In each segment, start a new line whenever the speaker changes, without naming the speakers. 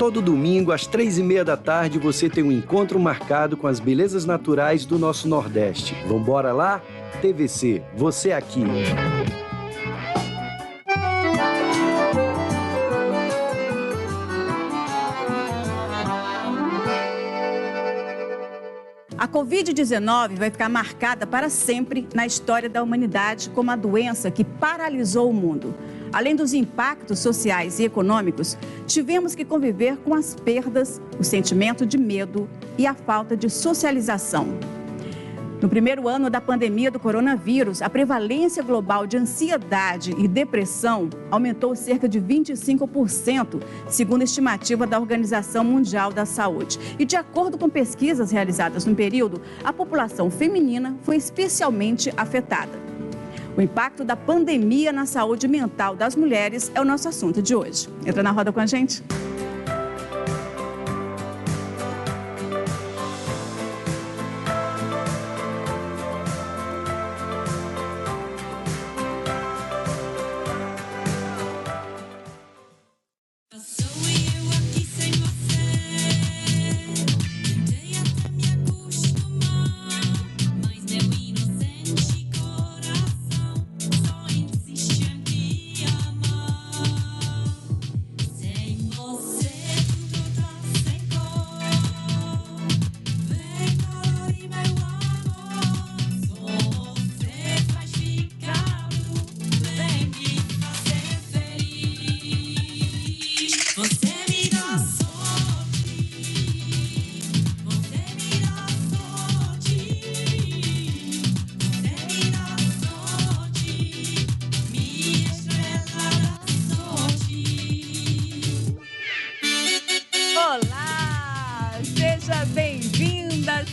Todo domingo, às 3h30 da tarde, você tem um encontro marcado com as belezas naturais do nosso Nordeste. Vambora lá? TVC, você aqui.
A Covid-19 vai ficar marcada para sempre na história da humanidade como a doença que paralisou o mundo. Além dos impactos sociais e econômicos, tivemos que conviver com as perdas, o sentimento de medo e a falta de socialização. No primeiro ano da pandemia do coronavírus, a prevalência global de ansiedade e depressão aumentou cerca de 25%, segundo a estimativa da Organização Mundial da Saúde. E de acordo com pesquisas realizadas no período, a população feminina foi especialmente afetada. O impacto da pandemia na saúde mental das mulheres é o nosso assunto de hoje. Entra na roda com a gente.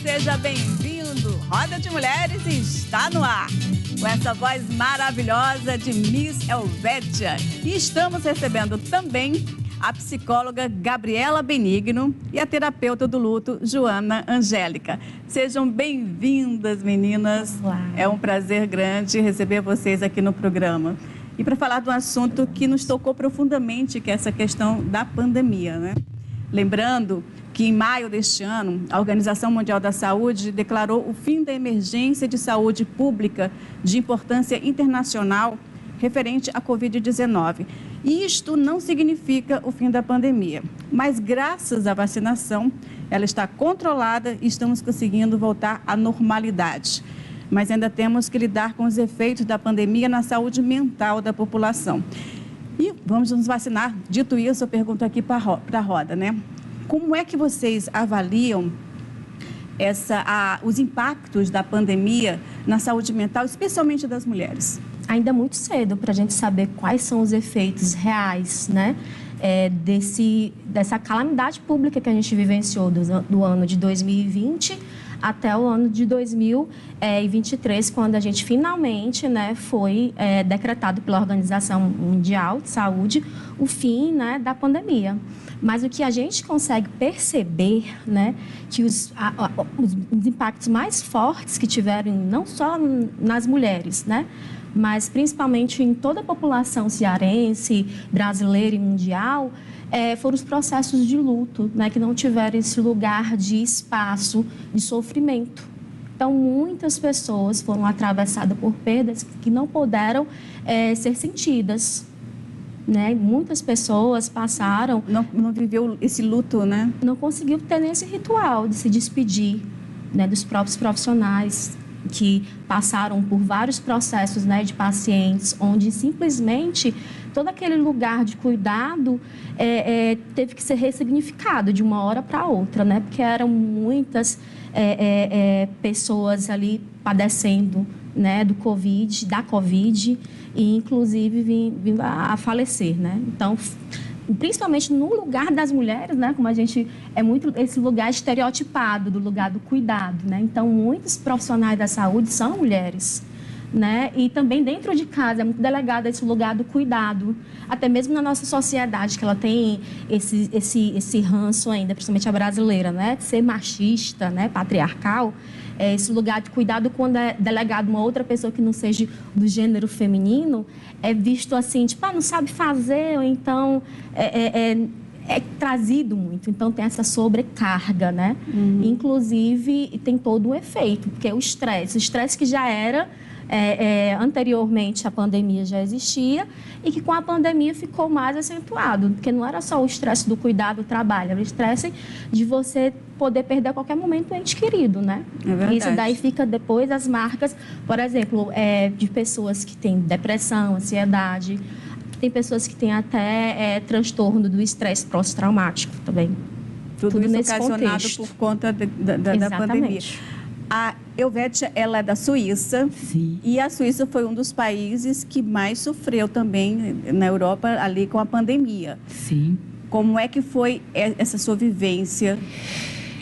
Seja bem-vindo! Roda de Mulheres está no ar, com essa voz maravilhosa de Miss Helvétia. E estamos recebendo também a psicóloga Gabriela Benigno e a terapeuta do luto, Joana Angélica. Sejam bem-vindas, meninas.
Olá.
É um prazer grande receber vocês aqui no programa. E para falar de um assunto que nos tocou profundamente, que é essa questão da pandemia, né? Lembrando que em maio deste ano, a Organização Mundial da Saúde declarou o fim da emergência de saúde pública de importância internacional referente à Covid-19. E isto não significa o fim da pandemia, mas graças à vacinação, ela está controlada e estamos conseguindo voltar à normalidade. Mas ainda temos que lidar com os efeitos da pandemia na saúde mental da população. E vamos nos vacinar. Dito isso, eu pergunto aqui para a roda, né? Como é que vocês avaliam os impactos da pandemia na saúde mental, especialmente das mulheres?
Ainda é muito cedo para a gente saber quais são os efeitos reais, né, dessa calamidade pública que a gente vivenciou do ano de 2020 até o ano de 2023, quando a gente finalmente, né, foi decretado pela Organização Mundial de Saúde o fim, né, da pandemia. Mas o que a gente consegue perceber, né, que os impactos mais fortes que tiveram, não só nas mulheres, né, mas principalmente em toda a população cearense, brasileira e mundial, foram os processos de luto, né, que não tiveram esse lugar de espaço, de sofrimento. Então, muitas pessoas foram atravessadas por perdas que não puderam ser sentidas. Né? Muitas pessoas passaram...
Não viveu esse luto, né?
Não conseguiu ter nesse ritual de se despedir, né, dos próprios profissionais que passaram por vários processos, né, de pacientes, onde simplesmente todo aquele lugar de cuidado teve que ser ressignificado de uma hora para outra, né? Porque eram muitas pessoas ali padecendo, né, da Covid, e inclusive vindo a falecer, né? Então, principalmente no lugar das mulheres, né, como a gente é muito esse lugar estereotipado do lugar do cuidado, né? Então, muitos profissionais da saúde são mulheres, né? E também dentro de casa é muito delegado esse lugar do cuidado, até mesmo na nossa sociedade, que ela tem esse ranço ainda, principalmente a brasileira, né, de ser machista, né, patriarcal. Esse lugar de cuidado, quando é delegado uma outra pessoa que não seja do gênero feminino, é visto assim, tipo, não sabe fazer, ou então trazido muito, então tem essa sobrecarga, né? Inclusive, tem todo um efeito, porque o estresse que já era, anteriormente a pandemia já existia, e que com a pandemia ficou mais acentuado, porque não era só o estresse do cuidado do trabalho, era o estresse de você poder perder a qualquer momento um ente querido, né?
É verdade.
Isso daí fica depois as marcas, por exemplo, de pessoas que têm depressão, ansiedade. Tem pessoas que têm até transtorno do estresse pós-traumático também.
Tudo isso
nesse
ocasionado
contexto.
por conta da pandemia. A Elvete, ela é da Suíça.
Sim.
E a Suíça foi um dos países que mais sofreu também na Europa ali com a pandemia.
Sim.
Como é que foi essa sua vivência?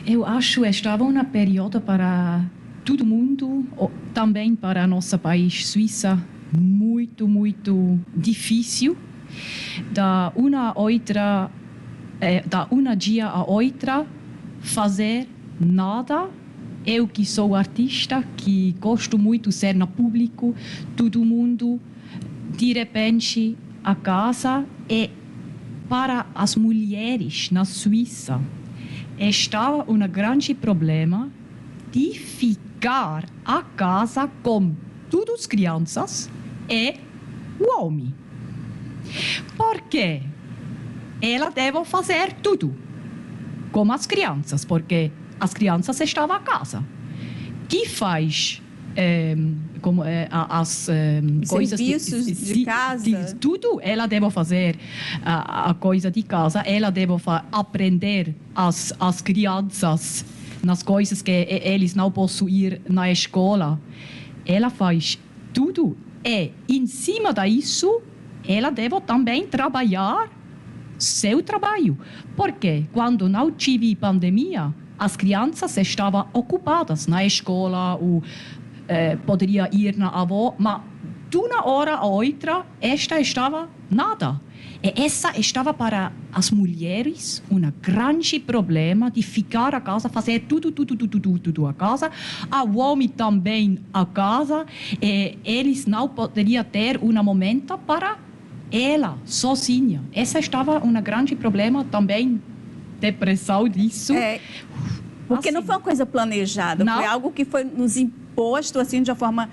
Eu acho que estava um período para todo mundo, também para nosso país, Suíça, muito, muito difícil. Da uma dia a outra, fazer nada. Eu que sou artista, que gosto muito de ser no público, todo mundo, de repente, a casa é para as mulheres na Suíça. Estava um grande problema de ficar a casa com todas as crianças e o homem. Porque ela deve fazer tudo com as crianças, porque as crianças estavam a casa. Que faz coisas
serviços de casa?
Tudo ela deve fazer a coisa de casa. Ela deve aprender as crianças nas coisas que eles não possam ir na escola. Ela faz tudo. E, em cima disso, ela deve também trabalhar seu trabalho. Porque quando não tive pandemia, as crianças estavam ocupadas na escola, ou poderia ir na avó, mas de uma hora a outra, esta estava nada. E essa estava para as mulheres um grande problema de ficar a casa, fazer tudo a casa. O homem também a casa. E eles não poderiam ter um momento para ela, sozinha. Essa estava um grande problema também, depressão disso.
Porque
assim,
não foi uma coisa planejada,
não.
Foi algo que foi nos imposto assim, de uma forma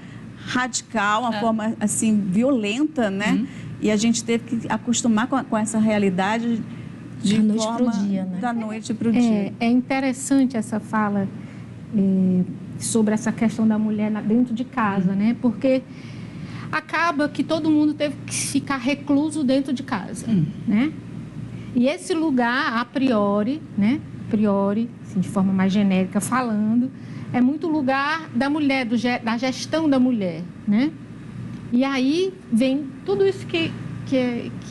radical, uma forma assim, violenta, né? E a gente teve que acostumar com essa realidade de
da noite
forma
pro dia, né?
Da noite para o dia.
É interessante essa fala sobre essa questão da mulher dentro de casa, né? Porque acaba que todo mundo teve que ficar recluso dentro de casa, né? E esse lugar, a priori, né? Assim, de forma mais genérica falando, é muito lugar da mulher, da gestão da mulher, né? E aí vem tudo isso que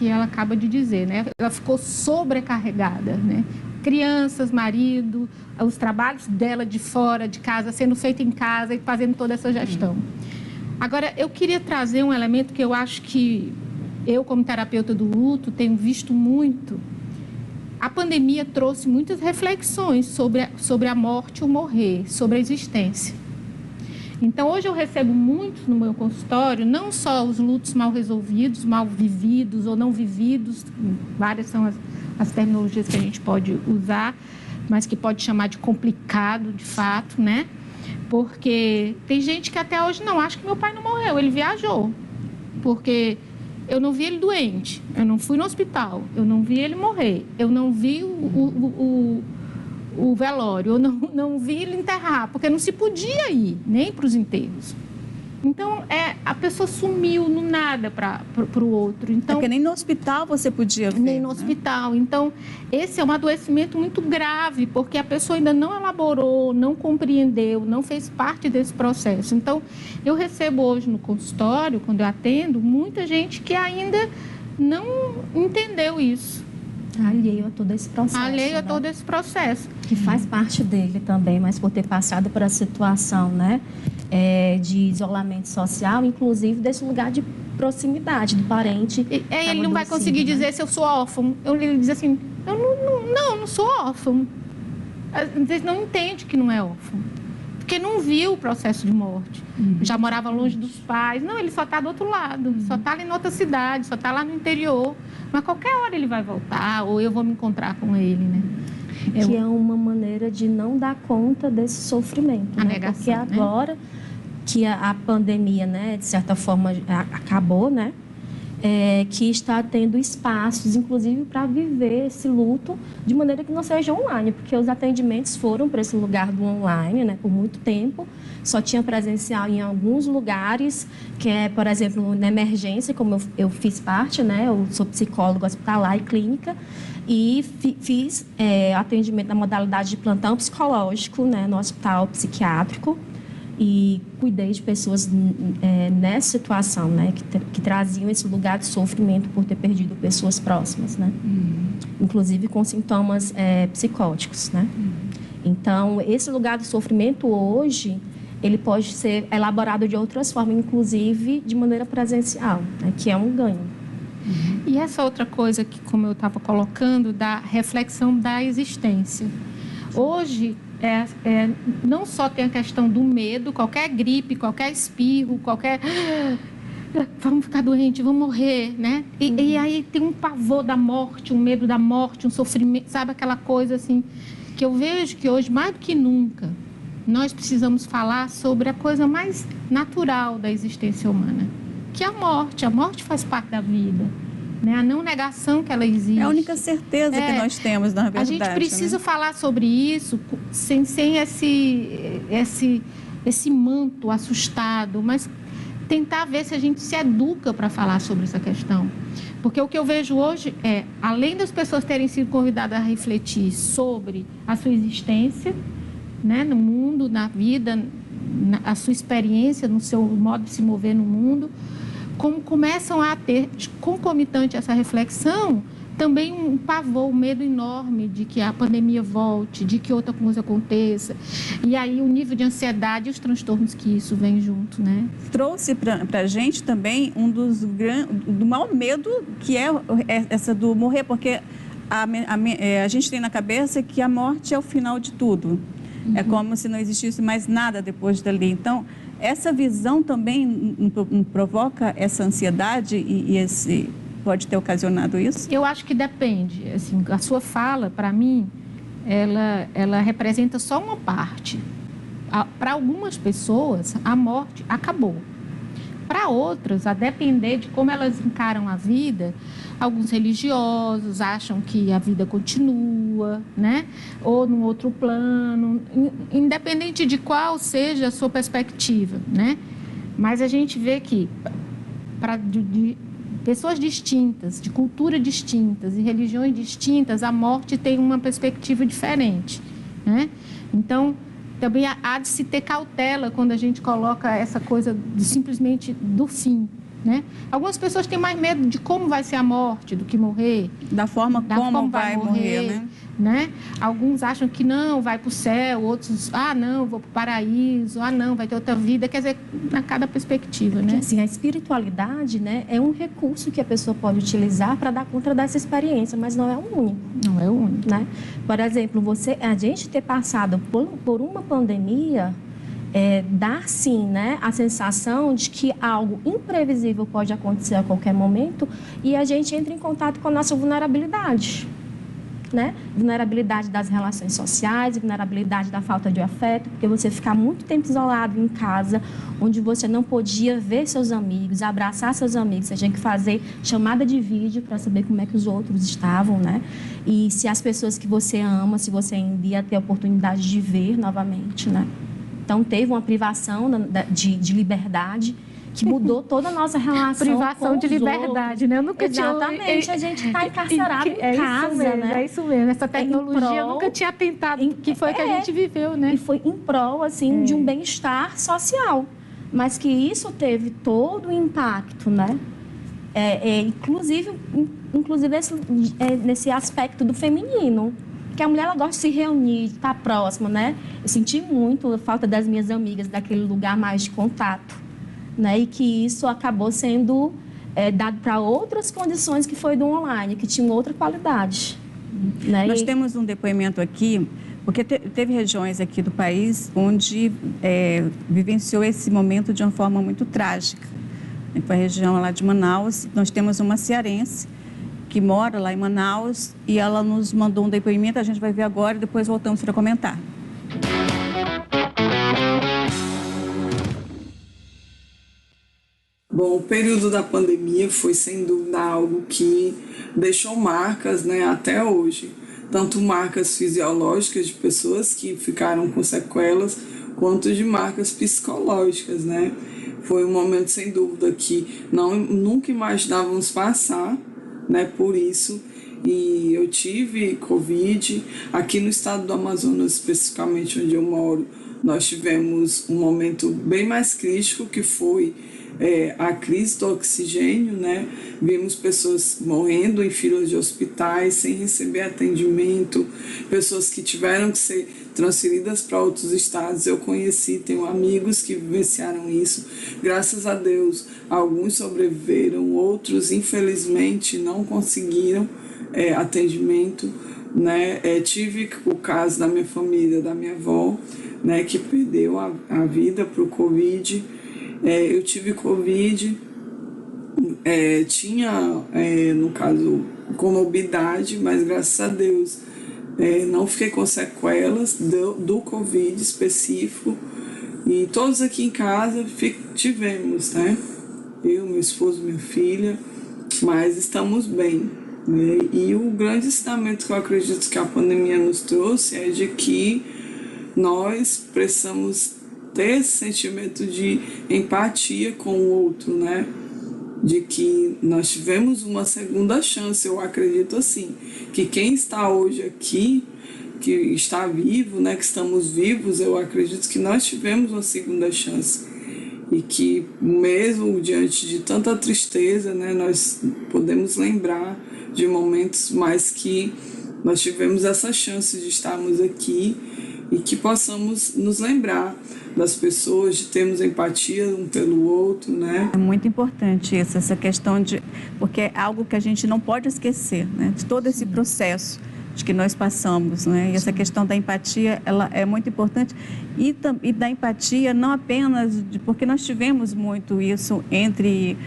ela acaba de dizer, né? Ela ficou sobrecarregada, né? Crianças, marido, os trabalhos dela de fora de casa, sendo feito em casa e fazendo toda essa gestão. Agora, eu queria trazer um elemento que eu acho que eu, como terapeuta do luto, tenho visto muito. A pandemia trouxe muitas reflexões sobre a morte ou morrer, sobre a existência. Então, hoje eu recebo muito no meu consultório, não só os lutos mal resolvidos, mal vividos ou não vividos, várias são as terminologias que a gente pode usar, mas que pode chamar de complicado, de fato, né? Porque tem gente que até hoje não acha que meu pai não morreu, ele viajou. Porque eu não vi ele doente, eu não fui no hospital, eu não vi ele morrer, eu não vi o velório, eu não vi ele enterrar, porque não se podia ir nem para os enterros. Então, a pessoa sumiu no nada para o outro. Então,
Porque nem no hospital você podia ver.
nem no hospital. Então, esse é um adoecimento muito grave, porque a pessoa ainda não elaborou, não compreendeu, não fez parte desse processo. Então, eu recebo hoje no consultório, quando eu atendo, muita gente que ainda não entendeu isso.
Alheio a todo esse processo.
Alheio a
né?
todo esse processo.
Que faz parte dele também, mas por ter passado por a situação, né, de isolamento social, inclusive desse lugar de proximidade do parente.
Ele não vai conseguir dizer se eu sou órfão. Ele diz assim, eu não sou órfão. Às vezes não entende que não é órfão. Porque não viu o processo de morte. Já morava longe dos pais. Não, ele só está do outro lado. Só está ali em outra cidade, só está lá no interior. mas qualquer hora ele vai voltar, ou eu vou me encontrar com ele, né?
Que é uma maneira de não dar conta desse sofrimento, né?
Negação,
porque agora que a pandemia, né, de certa forma, acabou, né? Que está tendo espaços, inclusive, para viver esse luto de maneira que não seja online, porque os atendimentos foram para esse lugar do online, né, por muito tempo, só tinha presencial em alguns lugares, que é, por exemplo, na emergência, como eu fiz parte, né, eu sou psicóloga hospitalar e clínica, e fiz atendimento na modalidade de plantão psicológico, né, no hospital psiquiátrico, e cuidei de pessoas nessa situação, né, que traziam esse lugar de sofrimento por ter perdido pessoas próximas, né, inclusive com sintomas psicóticos, né. Então, esse lugar de sofrimento hoje, ele pode ser elaborado de outras formas, inclusive de maneira presencial, né, que é um ganho.
E essa outra coisa que, como eu estava colocando, da reflexão da existência. Hoje, não só tem a questão do medo, qualquer gripe, qualquer espirro, qualquer... Vamos ficar doentes, vamos morrer, né? E aí tem um pavor da morte, um medo da morte, um sofrimento, sabe? Aquela coisa assim, que eu vejo que hoje, mais do que nunca, nós precisamos falar sobre a coisa mais natural da existência humana, que é a morte. A morte faz parte da vida, né? A não negação que ela existe.
É a única certeza que nós temos, na verdade.
A gente precisa falar sobre isso sem esse manto assustado, mas tentar ver se a gente se educa para falar sobre essa questão. Porque o que eu vejo hoje além das pessoas terem sido convidadas a refletir sobre a sua existência, né, no mundo, na vida, a sua experiência, no seu modo de se mover no mundo, como começam a ter, concomitante a essa reflexão, também um pavor, um medo enorme de que a pandemia volte, de que outra coisa aconteça. E aí o nível de ansiedade e os transtornos que isso vem junto, né?
Trouxe para a gente também do maior medo, que é essa do morrer, porque a gente tem na cabeça que a morte é o final de tudo. É como se não existisse mais nada depois dali. Então, essa visão também provoca essa ansiedade e esse pode ter ocasionado isso?
Eu acho que depende. Assim, a sua fala, para mim, ela representa só uma parte. Para algumas pessoas, a morte acabou. Para outras, a depender de como elas encaram a vida, alguns religiosos acham que a vida continua, né? Ou num outro plano, independente de qual seja a sua perspectiva, né? Mas a gente vê que para pessoas distintas, de culturas distintas e religiões distintas, a morte tem uma perspectiva diferente, né? Então, também há de se ter cautela quando a gente coloca essa coisa simplesmente do fim, né? Algumas pessoas têm mais medo de como vai ser a morte do que morrer.
Da forma como vai morrer,
né? Alguns acham que não, vai para o céu, outros, não, vou para o paraíso, não, vai ter outra vida. Quer dizer, na cada perspectiva, né?
Porque, assim, a espiritualidade, né, é um recurso que a pessoa pode utilizar para dar conta dessa experiência, mas não é o único.
Não é o único.
Né? Por exemplo, a gente ter passado por uma pandemia, dá sim, né, a sensação de que algo imprevisível pode acontecer a qualquer momento e a gente entra em contato com a nossa vulnerabilidade, né? Vulnerabilidade das relações sociais, vulnerabilidade da falta de afeto, porque você ficar muito tempo isolado em casa, onde você não podia ver seus amigos, abraçar seus amigos, você tinha que fazer chamada de vídeo para saber como é que os outros estavam, né? E se as pessoas que você ama, se você ainda ia ter a oportunidade de ver novamente, né? Então, teve uma privação de liberdade que mudou toda a nossa relação
privação
com
de liberdade, né? Eu nunca
Exatamente, a gente está encarcerado em casa,
isso mesmo,
né?
É isso mesmo, essa tecnologia eu nunca tinha tentado, que foi que a gente viveu, né?
E foi em prol, assim, de um bem-estar social, mas que isso teve todo o impacto, né? Inclusive nesse aspecto do feminino, que a mulher ela gosta de se reunir, de estar próxima, né? Eu senti muito a falta das minhas amigas, daquele lugar mais de contato, né? E que isso acabou sendo dado para outras condições que foi do online, que tinham outra qualidade. Né?
Nós temos um depoimento aqui, porque teve regiões aqui do país onde vivenciou esse momento de uma forma muito trágica. Foi a região lá de Manaus. Nós temos uma cearense que mora lá em Manaus, e ela nos mandou um depoimento, a gente vai ver agora e depois voltamos para comentar.
Bom, o período da pandemia foi sem dúvida algo que deixou marcas, né, até hoje. Tanto marcas fisiológicas de pessoas que ficaram com sequelas, quanto de marcas psicológicas, né? Foi um momento sem dúvida que nunca imaginávamos passar, né, por isso. E eu tive Covid aqui no estado do Amazonas, especificamente onde eu moro. Nós tivemos um momento bem mais crítico, que foi a crise do oxigênio, né? Vimos pessoas morrendo em filas de hospitais sem receber atendimento, pessoas que tiveram que ser transferidas para outros estados. Eu conheci, tenho amigos que vivenciaram isso. Graças a Deus, alguns sobreviveram, outros infelizmente não conseguiram atendimento, né? Tive o caso da minha família, da minha avó, né, que perdeu a vida para o Covid. Eu tive Covid, tinha, no caso, comorbidade, mas graças a Deus não fiquei com sequelas do Covid específico. E todos aqui em casa tivemos, né? Eu, meu esposo, minha filha, mas estamos bem, né? E o grande ensinamento que eu acredito que a pandemia nos trouxe é de que nós precisamos ter esse sentimento de empatia com o outro, né? De que nós tivemos uma segunda chance. Eu acredito assim, que quem está hoje aqui, que está vivo, né, que estamos vivos, eu acredito que nós tivemos uma segunda chance. E que mesmo diante de tanta tristeza, né, nós podemos lembrar de momentos mais que nós tivemos essa chance de estarmos aqui e que possamos nos lembrar das pessoas, de termos empatia um pelo outro, né?
É muito importante isso, essa questão de... Porque é algo que a gente não pode esquecer, né? De todo esse processo de que nós passamos, né? E essa questão da empatia, ela é muito importante. E da empatia não apenas... Porque nós tivemos muito isso entre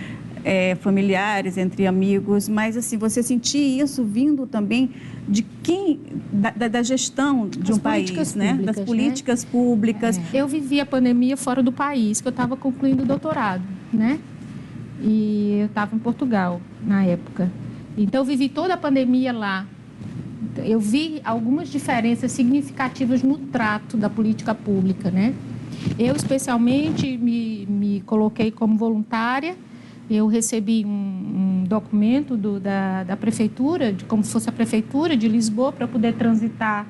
familiares, entre amigos, mas assim, você sentir isso vindo também de quem, da gestão de um país, né? Das políticas públicas.
Eu vivi a pandemia fora do país, que eu estava concluindo o doutorado, né? E eu estava em Portugal na época. Então eu vivi toda a pandemia lá. Eu vi algumas diferenças significativas no trato da política pública, né? Eu especialmente me coloquei como voluntária. Eu recebi um documento da prefeitura, como se fosse a prefeitura de Lisboa, para poder transitar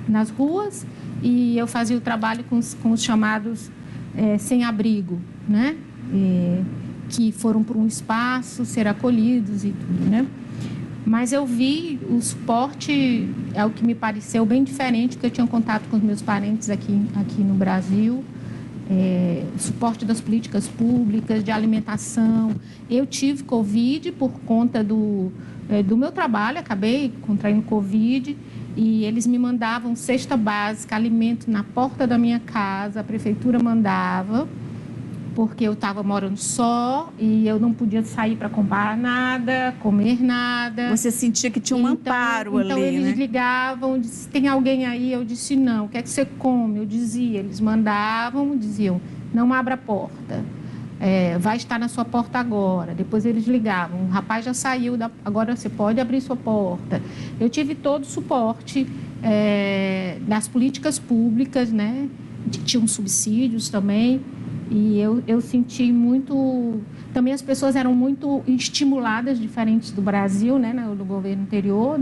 nas ruas, e eu fazia o trabalho com os chamados sem-abrigo, né? Que foram para um espaço ser acolhidos e tudo, né? Mas eu vi o suporte, é o que me pareceu bem diferente, porque eu tinha contato com os meus parentes aqui no Brasil. O suporte das políticas públicas, de alimentação. Eu tive Covid por conta do meu trabalho, acabei contraindo Covid, e eles me mandavam cesta básica, alimento na porta da minha casa, a prefeitura mandava, porque eu estava morando só e eu não podia sair para comprar nada, comer nada.
Você sentia que tinha um amparo ali,
então eles
né?
ligavam, disse, tem alguém aí? Eu disse, não. O que é que você come? Eu dizia. Eles mandavam, diziam, não abra a porta. Vai estar na sua porta agora. Depois eles ligavam, o rapaz já saiu, agora você pode abrir sua porta. Eu tive todo o suporte das políticas públicas, né? Tinham subsídios também. E eu senti muito... Também as pessoas eram muito estimuladas, diferentes do Brasil, né, do governo anterior,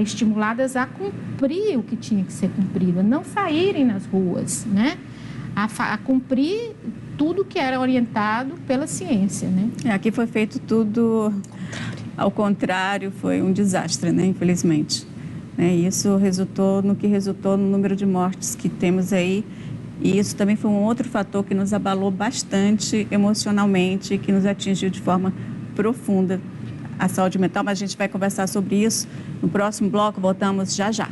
estimuladas a cumprir o que tinha que ser cumprido, a não saírem nas ruas, né, a cumprir tudo que era orientado pela ciência, né.
Aqui foi feito tudo ao contrário, foi um desastre, né, infelizmente. Isso resultou no número de mortes que temos aí. E isso também foi um outro fator que nos abalou bastante emocionalmente, que nos atingiu de forma profunda a saúde mental. Mas a gente vai conversar sobre isso no próximo bloco. Voltamos já já.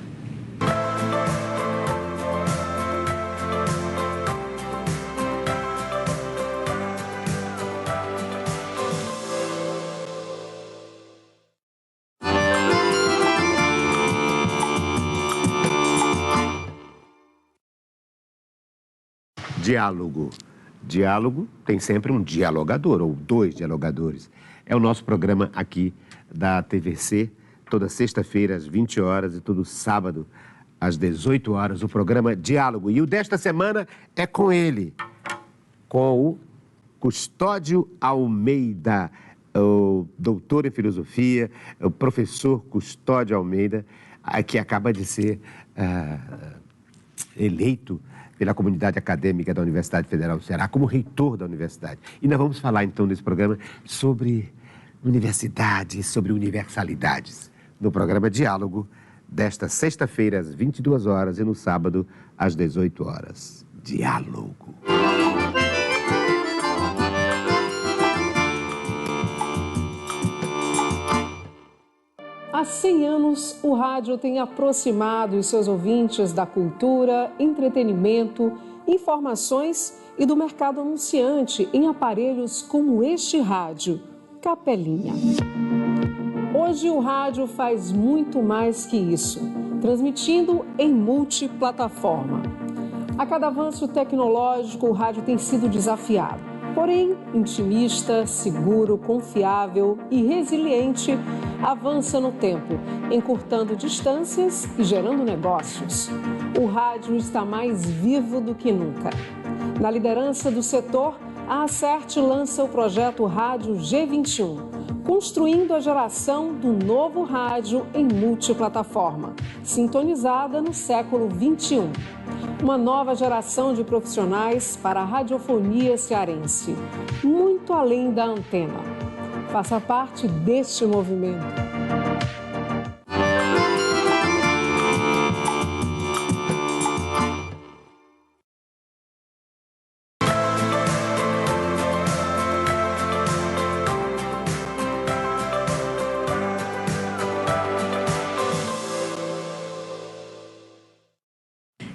Diálogo. Diálogo tem sempre um dialogador, ou 2 dialogadores. É o nosso programa aqui da TVC, toda sexta-feira às 20 horas e todo sábado às 18 horas, o programa Diálogo. E o desta semana é com ele, com o Custódio Almeida, o doutor em filosofia, o professor Custódio Almeida, que acaba de ser eleito pela comunidade acadêmica da Universidade Federal do Ceará como reitor da universidade. E nós vamos falar então nesse programa sobre universidades, sobre universalidades, no programa Diálogo, desta sexta-feira às 22 horas e no sábado às 18 horas. Diálogo.
Há 100 anos, o rádio tem aproximado os seus ouvintes da cultura, entretenimento, informações e do mercado anunciante em aparelhos como este rádio, Capelinha. Hoje o rádio faz muito mais que isso, transmitindo em multiplataforma. A cada avanço tecnológico, o rádio tem sido desafiado. Porém, intimista, seguro, confiável e resiliente, avança no tempo, encurtando distâncias e gerando negócios. O rádio está mais vivo do que nunca. Na liderança do setor, a Acert lança o projeto Rádio G21, construindo a geração do novo rádio em multiplataforma, sintonizada no século XXI. Uma nova geração de profissionais para a radiofonia cearense, muito além da antena. Faça parte deste movimento.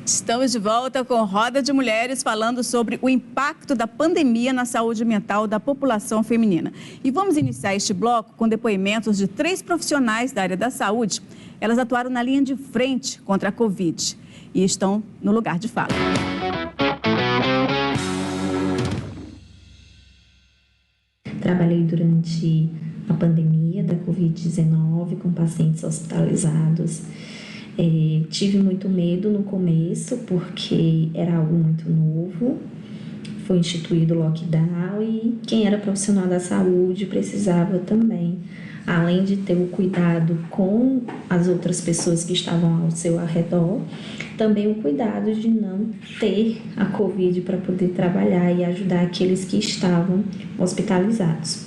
Estamos de volta com Roda de Mulheres, falando sobre o impacto da pandemia na saúde mental da população feminina. E vamos iniciar este bloco com depoimentos de 3 profissionais da área da saúde. Elas atuaram na linha de frente contra a Covid e estão no lugar de fala.
Trabalhei durante a pandemia da Covid-19 com pacientes hospitalizados. Tive muito medo no começo, porque era algo muito novo, foi instituído o lockdown e quem era profissional da saúde precisava também, além de ter o cuidado com as outras pessoas que estavam ao seu redor, também o cuidado de não ter a Covid para poder trabalhar e ajudar aqueles que estavam hospitalizados.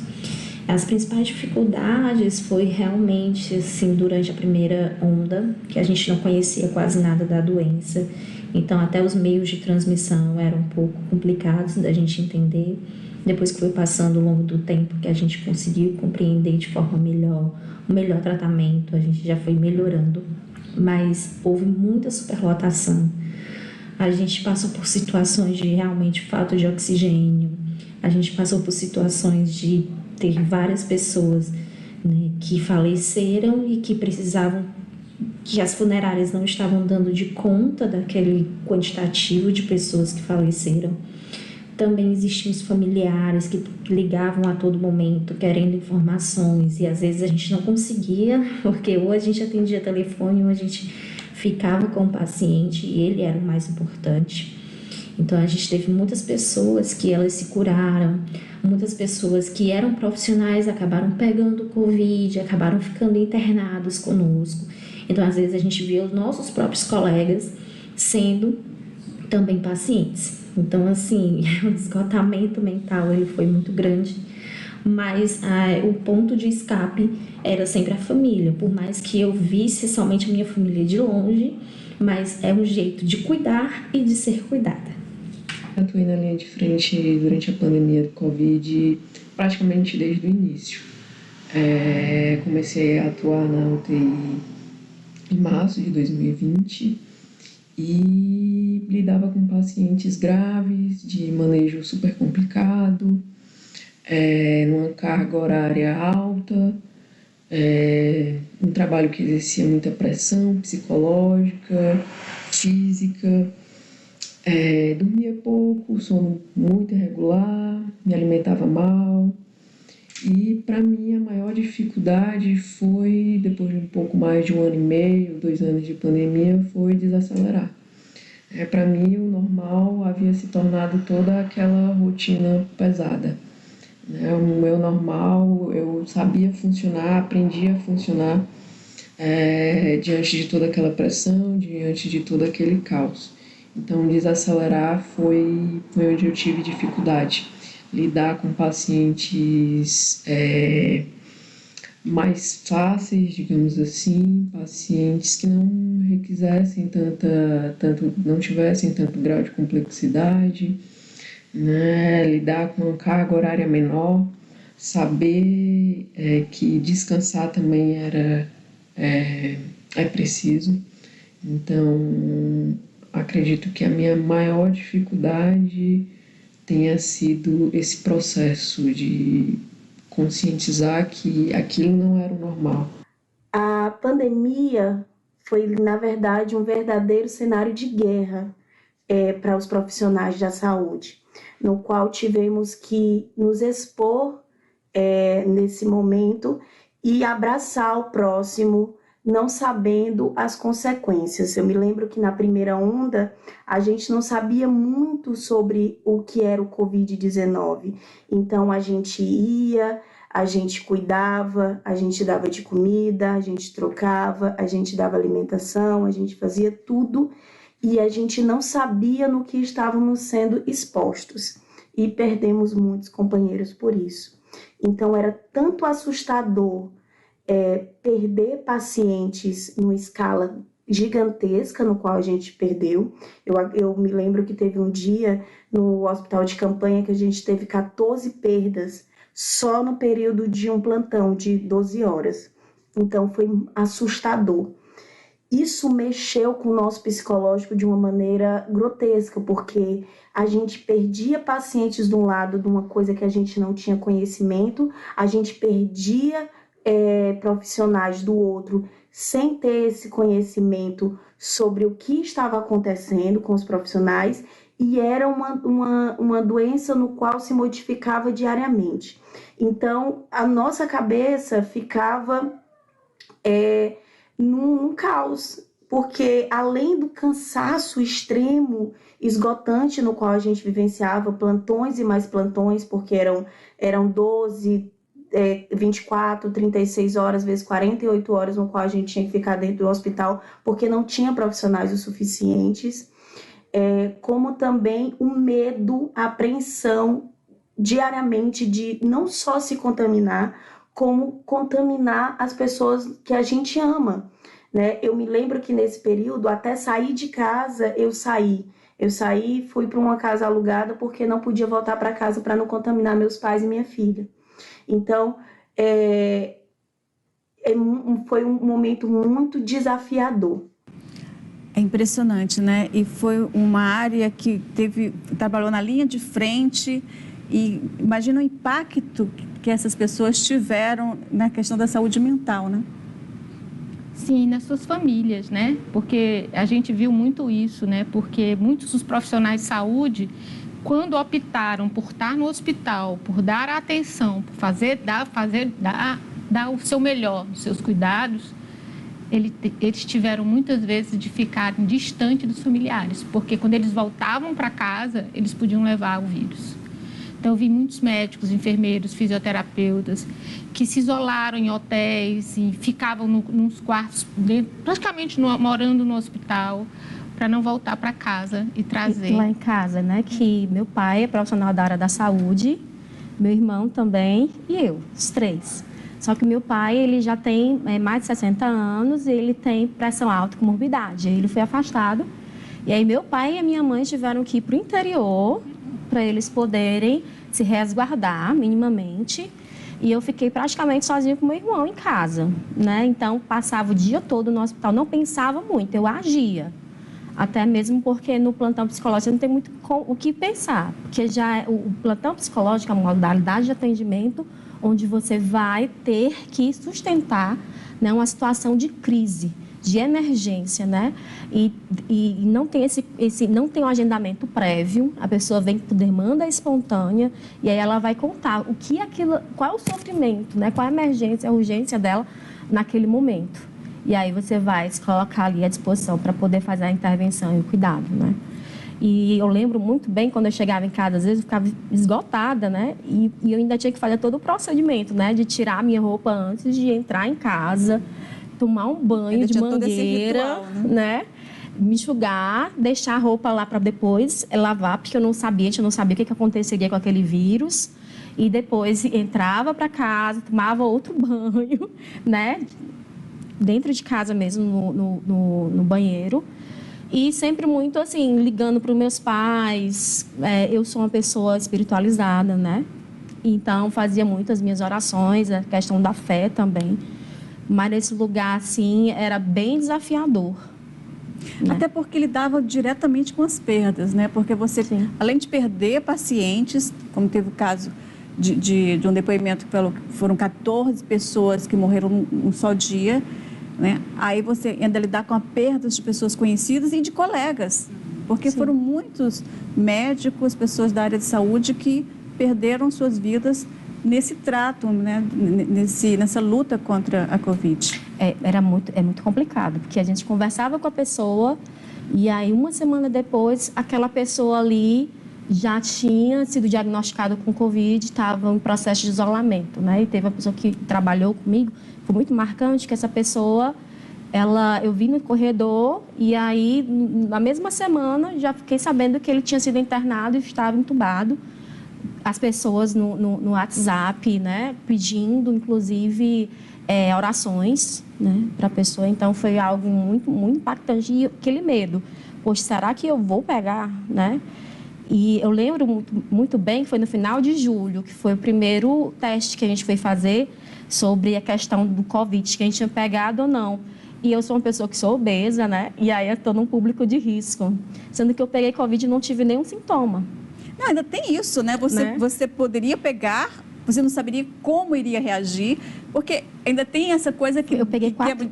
As principais dificuldades foi realmente, assim, durante a primeira onda, que a gente não conhecia quase nada da doença. Então, até os meios de transmissão eram um pouco complicados da gente entender. Depois que foi passando ao longo do tempo, que a gente conseguiu compreender de forma melhor, o melhor tratamento, a gente já foi melhorando. Mas houve muita superlotação. A gente passou por situações de realmente falta de oxigênio. A gente passou por situações de ter várias pessoas, né, que faleceram e que precisavam, que as funerárias não estavam dando de conta daquele quantitativo de pessoas que faleceram. Também existiam os familiares que ligavam a todo momento querendo informações e às vezes a gente não conseguia, porque ou a gente atendia telefone ou a gente ficava com o paciente e ele era o mais importante. Então a gente teve muitas pessoas que elas se curaram, muitas pessoas que eram profissionais acabaram pegando Covid, acabaram ficando internados conosco. Então às vezes a gente via os nossos próprios colegas sendo também pacientes. Então assim, o esgotamento mental ele foi muito grande, mas o ponto de escape era sempre a família, por mais que eu visse somente a minha família de longe, mas é um jeito de cuidar e de ser cuidada.
Atuei na linha de frente durante a pandemia do Covid praticamente desde o início. Comecei a atuar na UTI em março de 2020 e lidava com pacientes graves, de manejo super complicado, numa carga horária alta, um trabalho que exercia muita pressão psicológica, física. Dormia pouco, sono muito irregular, me alimentava mal. E para mim a maior dificuldade foi, depois de um pouco mais de 1 ano e meio, 2 anos de pandemia, foi desacelerar. Para mim o normal havia se tornado toda aquela rotina pesada. O meu normal, eu sabia funcionar, aprendia a funcionar diante de toda aquela pressão, diante de todo aquele caos. Então desacelerar foi onde eu tive dificuldade. Lidar com pacientes mais fáceis, digamos assim, pacientes que não requisessem não tivessem tanto grau de complexidade, né? Lidar com uma carga horária menor, saber que descansar também é preciso. Então, acredito que a minha maior dificuldade tenha sido esse processo de conscientizar que aquilo não era o normal.
A pandemia foi, na verdade, um verdadeiro cenário de guerra para os profissionais da saúde, no qual tivemos que nos expor nesse momento e abraçar o próximo, não sabendo as consequências. Eu me lembro que na primeira onda a gente não sabia muito sobre o que era o Covid-19. Então a gente ia, a gente cuidava, a gente dava de comida, a gente trocava, a gente dava alimentação, a gente fazia tudo e a gente não sabia no que estávamos sendo expostos. E perdemos muitos companheiros por isso. Então era tanto assustador perder pacientes numa escala gigantesca no qual a gente perdeu. Eu me lembro que teve um dia no hospital de campanha que a gente teve 14 perdas só no período de um plantão de 12 horas. Então foi assustador. Isso mexeu com o nosso psicológico de uma maneira grotesca, porque a gente perdia pacientes de um lado de uma coisa que a gente não tinha conhecimento, a gente perdia profissionais do outro sem ter esse conhecimento sobre o que estava acontecendo com os profissionais, e era uma doença no qual se modificava diariamente. Então, a nossa cabeça ficava num caos, porque além do cansaço extremo, esgotante no qual a gente vivenciava, plantões e mais plantões, porque eram 12, 24, 36 horas, vezes 48 horas, no qual a gente tinha que ficar dentro do hospital, porque não tinha profissionais o suficientes, como também o medo, a apreensão diariamente de não só se contaminar, como contaminar as pessoas que a gente ama, né? Eu me lembro que nesse período, até sair de casa, eu saí, fui para uma casa alugada porque não podia voltar para casa para não contaminar meus pais e minha filha. Então, foi um momento muito desafiador.
É impressionante, né? E foi uma área que trabalhou na linha de frente, e imagina o impacto que essas pessoas tiveram na questão da saúde mental, né?
Sim, nas suas famílias, né? Porque a gente viu muito isso, né? Porque muitos dos profissionais de saúde, quando optaram por estar no hospital, por dar atenção, por dar o seu melhor nos seus cuidados, eles tiveram muitas vezes de ficarem distante dos familiares, porque quando eles voltavam para casa, eles podiam levar o vírus. Então, eu vi muitos médicos, enfermeiros, fisioterapeutas que se isolaram em hotéis e ficavam nos quartos, praticamente morando no hospital, para não voltar para casa e trazer.
Lá em casa, né? Que meu pai é profissional da área da saúde, meu irmão também e eu, os 3. Só que meu pai, ele já tem mais de 60 anos e ele tem pressão alta e comorbidade. Ele foi afastado. E aí meu pai e a minha mãe tiveram que ir para o interior para eles poderem se resguardar minimamente. E eu fiquei praticamente sozinha com meu irmão em casa, né? Então, passava o dia todo no hospital, não pensava muito, eu agia. Até mesmo porque no plantão psicológico você não tem muito o que pensar, porque já o plantão psicológico é uma modalidade de atendimento onde você vai ter que sustentar, né, uma situação de crise, de emergência, né? E não tem não tem um agendamento prévio, a pessoa vem por demanda espontânea e aí ela vai contar o que aquilo, qual é o sofrimento, né? Qual é a emergência, a urgência dela naquele momento. E aí você vai se colocar ali à disposição para poder fazer a intervenção e o cuidado, né? E eu lembro muito bem quando eu chegava em casa, às vezes eu ficava esgotada, né? E eu ainda tinha que fazer todo o procedimento, né? De tirar a minha roupa antes de entrar em casa, tomar um banho de mangueira, ritual, né? Me enxugar, deixar a roupa lá para depois lavar, porque a gente não sabia o que aconteceria com aquele vírus. E depois entrava para casa, tomava outro banho, né? Dentro de casa mesmo, no banheiro. E sempre muito assim, ligando para os meus pais. Eu sou uma pessoa espiritualizada, né? Então, fazia muito as minhas orações, a questão da fé também. Mas nesse lugar, assim, era bem desafiador. Né?
Até porque lidava diretamente com as perdas, né? Porque você, além de perder pacientes, como teve o caso de um depoimento que foram 14 pessoas que morreram num só dia, né? Aí você ainda lidar com a perda de pessoas conhecidas e de colegas, porque foram muitos médicos, pessoas da área de saúde que perderam suas vidas nesse trato, né? Nessa luta contra a Covid.
É muito complicado, porque a gente conversava com a pessoa e aí uma semana depois aquela pessoa ali já tinha sido diagnosticada com Covid, estava em processo de isolamento, né? E teve uma pessoa que trabalhou comigo, foi muito marcante que essa pessoa, eu vi no corredor e aí, na mesma semana, já fiquei sabendo que ele tinha sido internado e estava entubado. As pessoas no WhatsApp, né, pedindo, inclusive, orações, né, para a pessoa. Então, foi algo muito, muito impactante. E aquele medo, poxa, será que eu vou pegar, né? E eu lembro muito, muito bem que foi no final de julho, que foi o primeiro teste que a gente foi fazer sobre a questão do Covid, que a gente tinha pegado ou não. E eu sou uma pessoa que sou obesa, né? E aí eu estou num público de risco. Sendo que eu peguei Covid e não tive nenhum sintoma.
Não, ainda tem isso, né? Você poderia pegar, você não saberia como iria reagir, porque ainda tem essa coisa que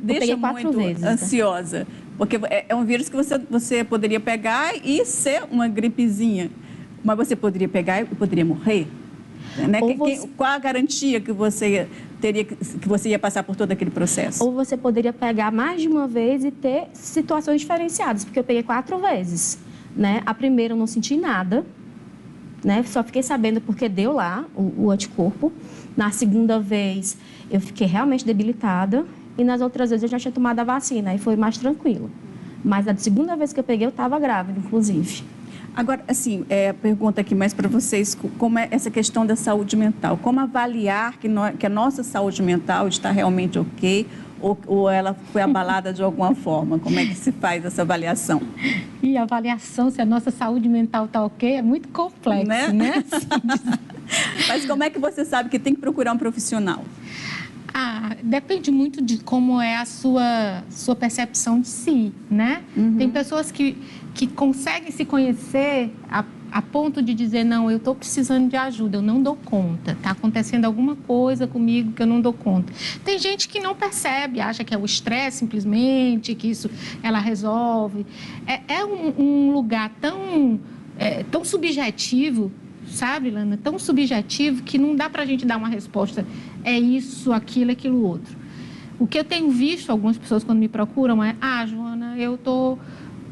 deixa muito vezes, ansiosa. Né? Porque é um vírus que você poderia pegar e ser uma gripezinha, mas você poderia pegar e poderia morrer. Né? Qual a garantia que você teria, que você ia passar por todo aquele processo?
Ou você poderia pegar mais de uma vez e ter situações diferenciadas, porque eu peguei 4 vezes. Né? A primeira eu não senti nada, né? Só fiquei sabendo porque deu lá o anticorpo. Na segunda vez eu fiquei realmente debilitada e nas outras vezes eu já tinha tomado a vacina, aí foi mais tranquilo. Mas a segunda vez que eu peguei eu estava grávida, inclusive.
Agora, assim, pergunta aqui mais para vocês, como é essa questão da saúde mental? Como avaliar que a nossa saúde mental está realmente ok ou ela foi abalada de alguma forma? Como é que se faz essa avaliação?
E a avaliação se a nossa saúde mental está ok é muito complexo, né?
Mas como é que você sabe que tem que procurar um profissional?
Depende muito de como é a sua percepção de si, né? Uhum. Tem pessoas que conseguem se conhecer a ponto de dizer, não, eu estou precisando de ajuda, eu não dou conta, está acontecendo alguma coisa comigo que eu não dou conta. Tem gente que não percebe, acha que é o estresse simplesmente, que isso ela resolve. É um lugar tão subjetivo, sabe, Lana? Tão subjetivo que não dá para a gente dar uma resposta, é isso, aquilo, outro. O que eu tenho visto algumas pessoas quando me procuram é, Joana, eu estou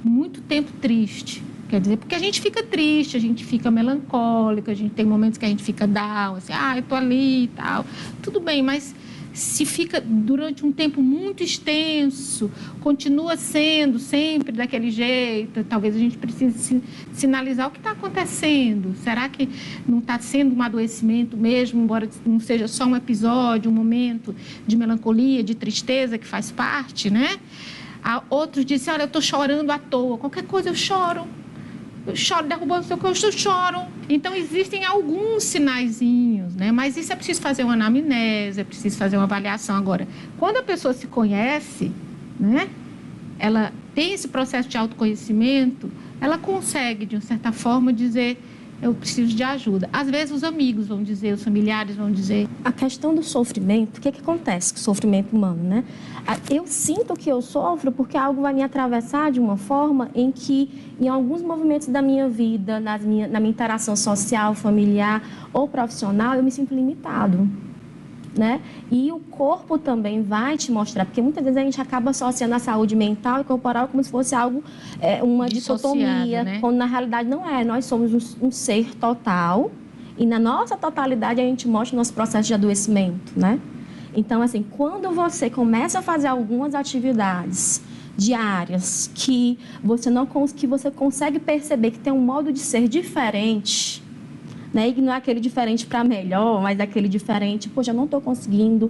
muito tempo triste. Quer dizer, porque a gente fica triste, a gente fica melancólica, a gente tem momentos que a gente fica down, assim, eu tô ali e tal. Tudo bem, mas se fica durante um tempo muito extenso, continua sendo sempre daquele jeito, talvez a gente precise sinalizar o que está acontecendo. Será que não está sendo um adoecimento mesmo, embora não seja só um episódio, um momento de melancolia, de tristeza que faz parte, né? Outros dizem, olha, eu estou chorando à toa, qualquer coisa eu choro, derrubando o seu corpo, eu choro. Então, existem alguns sinaizinhos, né? Mas isso é preciso fazer uma anamnese, é preciso fazer uma avaliação. Agora, quando a pessoa se conhece, né? Ela tem esse processo de autoconhecimento, ela consegue, de uma certa forma, dizer, eu preciso de ajuda. Às vezes os amigos vão dizer, os familiares vão dizer.
A questão do sofrimento, o que acontece com o sofrimento humano, né? Eu sinto que eu sofro porque algo vai me atravessar de uma forma em que, em alguns movimentos da minha vida, na minha interação social, familiar ou profissional, eu me sinto limitado, né? E o corpo também vai te mostrar, porque muitas vezes a gente acaba associando a saúde mental e corporal como se fosse algo, uma dicotomia, né? Quando na realidade não é. Nós somos um ser total e na nossa totalidade a gente mostra o nosso processo de adoecimento, né? Então, assim, quando você começa a fazer algumas atividades diárias que você consegue perceber que tem um modo de ser diferente, né? E não é aquele diferente para melhor, mas é aquele diferente, poxa, eu não estou conseguindo,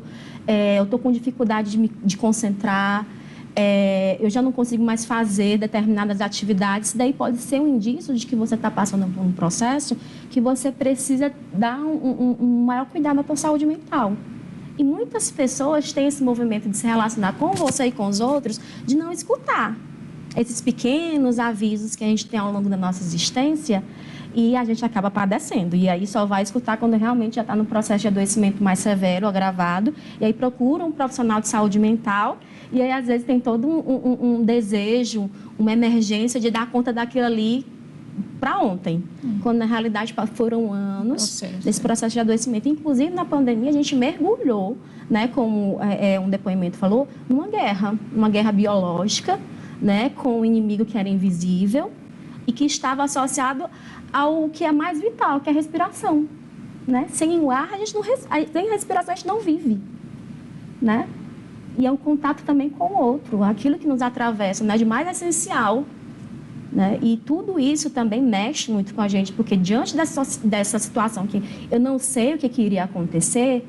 eu estou com dificuldade de concentrar, eu já não consigo mais fazer determinadas atividades. Daí pode ser um indício de que você está passando por um processo que você precisa dar um maior cuidado à sua saúde mental. E muitas pessoas têm esse movimento de se relacionar com você e com os outros, de não escutar esses pequenos avisos que a gente tem ao longo da nossa existência, e a gente acaba padecendo. E aí só vai escutar quando realmente já está no processo de adoecimento mais severo, agravado, e aí procura um profissional de saúde mental, e aí às vezes tem todo um desejo, uma emergência de dar conta daquilo ali para ontem, quando na realidade foram anos desse processo de adoecimento. Inclusive na pandemia a gente mergulhou, né, como um depoimento falou, numa guerra biológica, né, com um inimigo que era invisível e que estava associado ao que é mais vital, que é a respiração, né? Sem o ar, sem respiração a gente não vive, né? E é o contato também com o outro, aquilo que nos atravessa, né, de mais essencial, né? E tudo isso também mexe muito com a gente, porque diante dessa situação que eu não sei o que iria acontecer,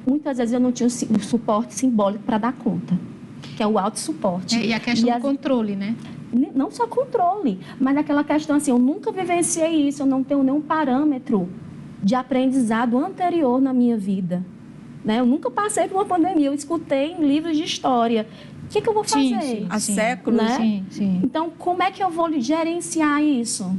muitas vezes eu não tinha o suporte simbólico para dar conta, que é o autossuporte.
E a questão do controle, né?
Não só controle, mas aquela questão assim, eu nunca vivenciei isso, eu não tenho nenhum parâmetro de aprendizado anterior na minha vida, né? Eu nunca passei por uma pandemia, eu escutei em livros de história. O que eu vou fazer?
Há séculos,
né? Então, como é que eu vou gerenciar isso?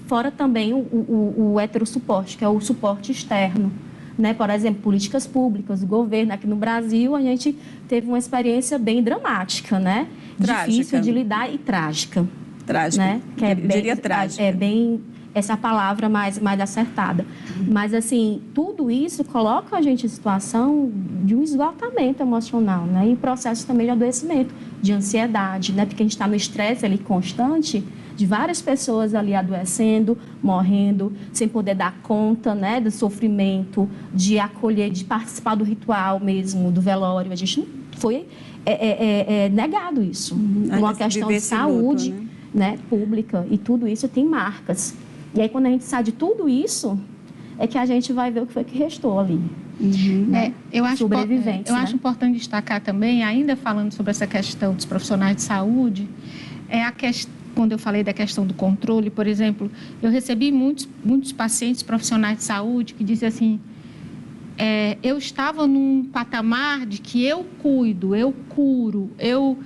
Fora também o heterossuporte, que é o suporte externo, né? Por exemplo, políticas públicas, o governo. Aqui no Brasil, a gente teve uma experiência bem dramática, né?
Trágica.
Difícil de lidar e trágica.
Trágica.
Né? Que é bem,
diria trágica.
É bem essa palavra mais acertada. Mas, assim, tudo isso coloca a gente em situação de um esgotamento emocional, né? E processo também de adoecimento, de ansiedade, né? Porque a gente está no estresse ali constante, de várias pessoas ali adoecendo, morrendo, sem poder dar conta, né, do sofrimento, de acolher, de participar do ritual mesmo, do velório. A gente não foi negado isso. Uma questão de saúde, luto, né, pública, e tudo isso tem marcas. E aí, quando a gente sai de tudo isso, é que a gente vai ver o que foi que restou ali.
Eu acho
acho
importante destacar também, ainda falando sobre essa questão dos profissionais de saúde, quando eu falei da questão do controle, por exemplo, eu recebi muitos pacientes profissionais de saúde que dizem assim, eu estava num patamar de que eu cuido, eu curo, eu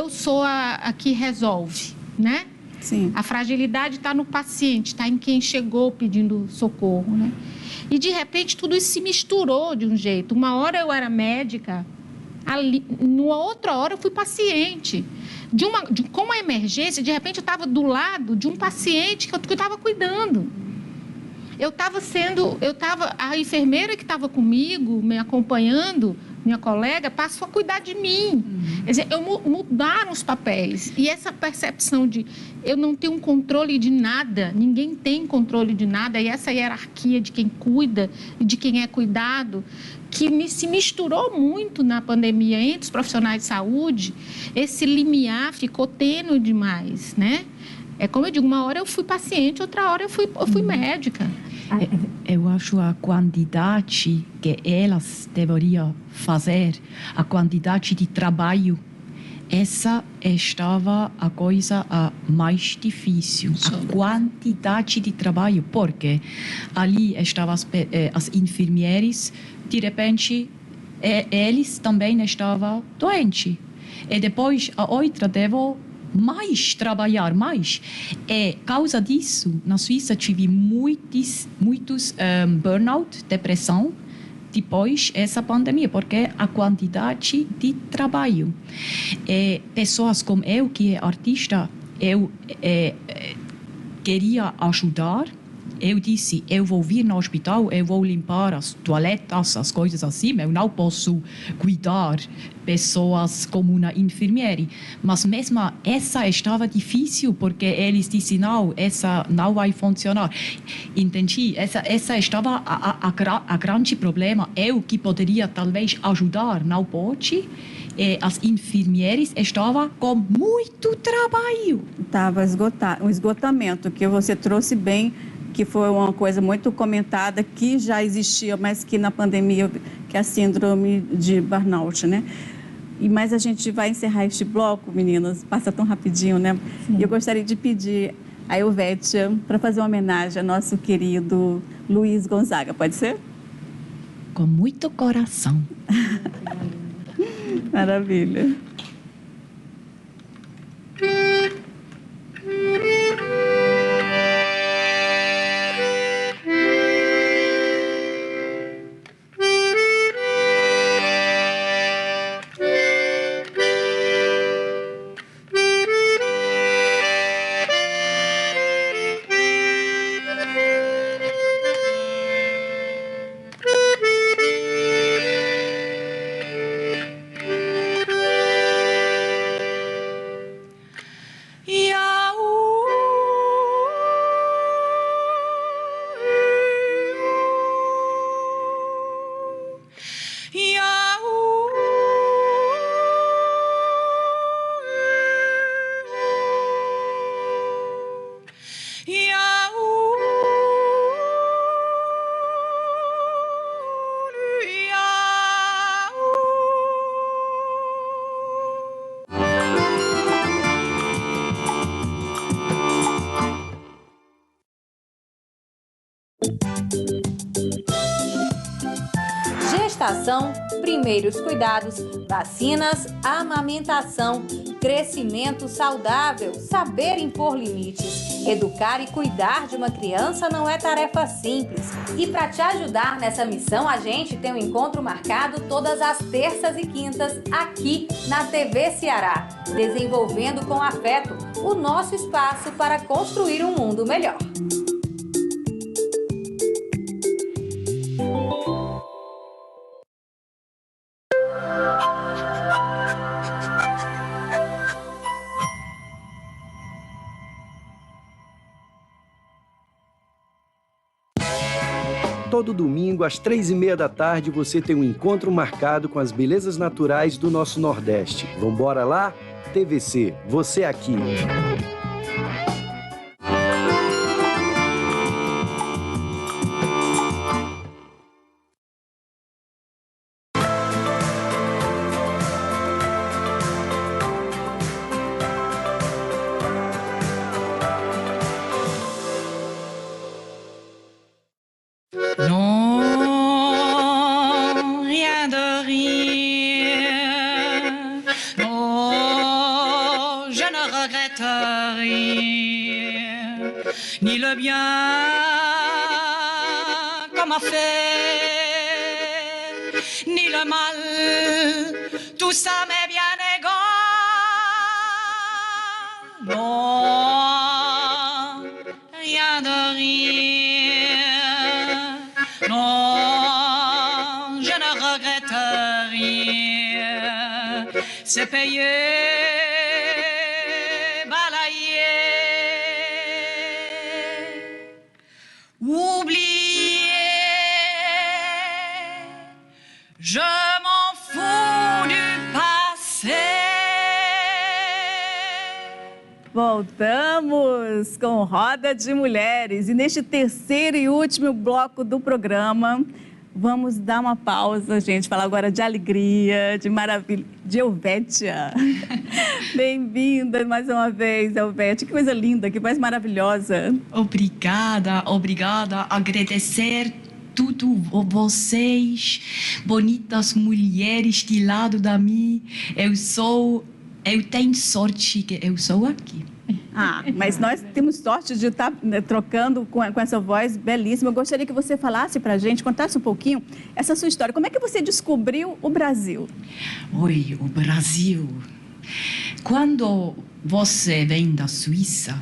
sou a que resolve, né?
Sim.
A fragilidade está no paciente, está em quem chegou pedindo socorro, né? E, de repente, tudo isso se misturou de um jeito. Uma hora eu era médica, numa outra hora eu fui paciente. Com uma emergência, de repente eu estava do lado de um paciente que eu estava cuidando. A enfermeira que estava comigo, me acompanhando, minha colega, passou a cuidar de mim. Quer dizer, mudaram os papéis. E essa percepção de eu não tenho um controle de nada, ninguém tem controle de nada, e essa hierarquia de quem cuida e de quem é cuidado, que se misturou muito na pandemia entre os profissionais de saúde, esse limiar ficou tênue demais, né? É como eu digo, uma hora eu fui paciente, outra hora eu fui médica.
Eu acho a quantidade que elas deveriam fazer, a quantidade de trabalho, essa estava a coisa mais difícil. A quantidade de trabalho, porque ali estavam as enfermeiras, de repente, eles também estavam doentes. E depois a outra mais, trabalhar mais. E, causa disso, na Suíça tive muitos burnout, depressão, depois dessa pandemia, porque a quantidade de trabalho. E pessoas como eu, que é artista, eu queria ajudar. Eu disse, eu vou vir no hospital, eu vou limpar as toaletas, as coisas assim, mas eu não posso cuidar pessoas como uma enfermeira. Mas mesmo essa estava difícil, porque eles disseram, não, essa não vai funcionar. Entendi? Essa estava a grande problema. Eu que poderia talvez ajudar, não pode. E as enfermeiras estavam com muito trabalho.
Estava um esgotamento, que você trouxe bem, que foi uma coisa muito comentada, que já existia, mas que na pandemia, que é a síndrome de burnout, né? Mas a gente vai encerrar este bloco, meninas, passa tão rapidinho, né? E eu gostaria de pedir a Helvétia para fazer uma homenagem ao nosso querido Luiz Gonzaga, pode ser?
Com muito coração.
Maravilha.
Gestação, primeiros cuidados, vacinas, amamentação, crescimento saudável, saber impor limites. Educar e cuidar de uma criança não é tarefa simples. E para te ajudar nessa missão, a gente tem um encontro marcado todas as terças e quintas aqui na TV Ceará, desenvolvendo com afeto o nosso espaço para construir um mundo melhor.
Todo domingo, às 3h30 da tarde, você tem um encontro marcado com as belezas naturais do nosso Nordeste. Vambora lá? TVC, você aqui.
Ni le bien qu'on m'a fait, ni le mal, tout ça m'est bien égal. Non, rien de rien, non, je ne regrette rien, c'est payé. Je m'en fous du passé.
Voltamos com Roda de Mulheres. E neste terceiro e último bloco do programa, vamos dar uma pausa, gente. Falar agora de alegria, de maravilha, de Helvétia. Bem-vinda mais uma vez, Helvétia. Que coisa linda, que voz maravilhosa.
Obrigada, obrigada. Agradecer tudo vocês, bonitas mulheres de lado da mim. Eu sou eu tenho sorte que eu sou aqui.
Ah, mas nós temos sorte de estar trocando com essa voz belíssima. Eu gostaria que você falasse para a gente, contasse um pouquinho essa sua história. Como é que você descobriu o Brasil?
Oi, o Brasil. Quando você vem da Suíça,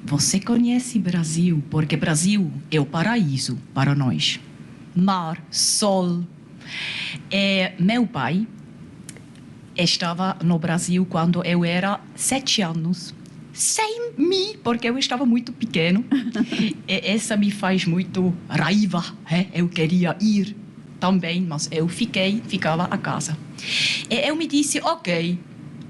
você conhece o Brasil, porque o Brasil é o paraíso para nós. Mar, sol. Meu pai estava no Brasil quando eu era 7 anos. Sem mim, porque eu estava muito pequeno. E essa me faz muito raiva. Eu queria ir também, mas eu ficava a casa. E eu me disse, ok,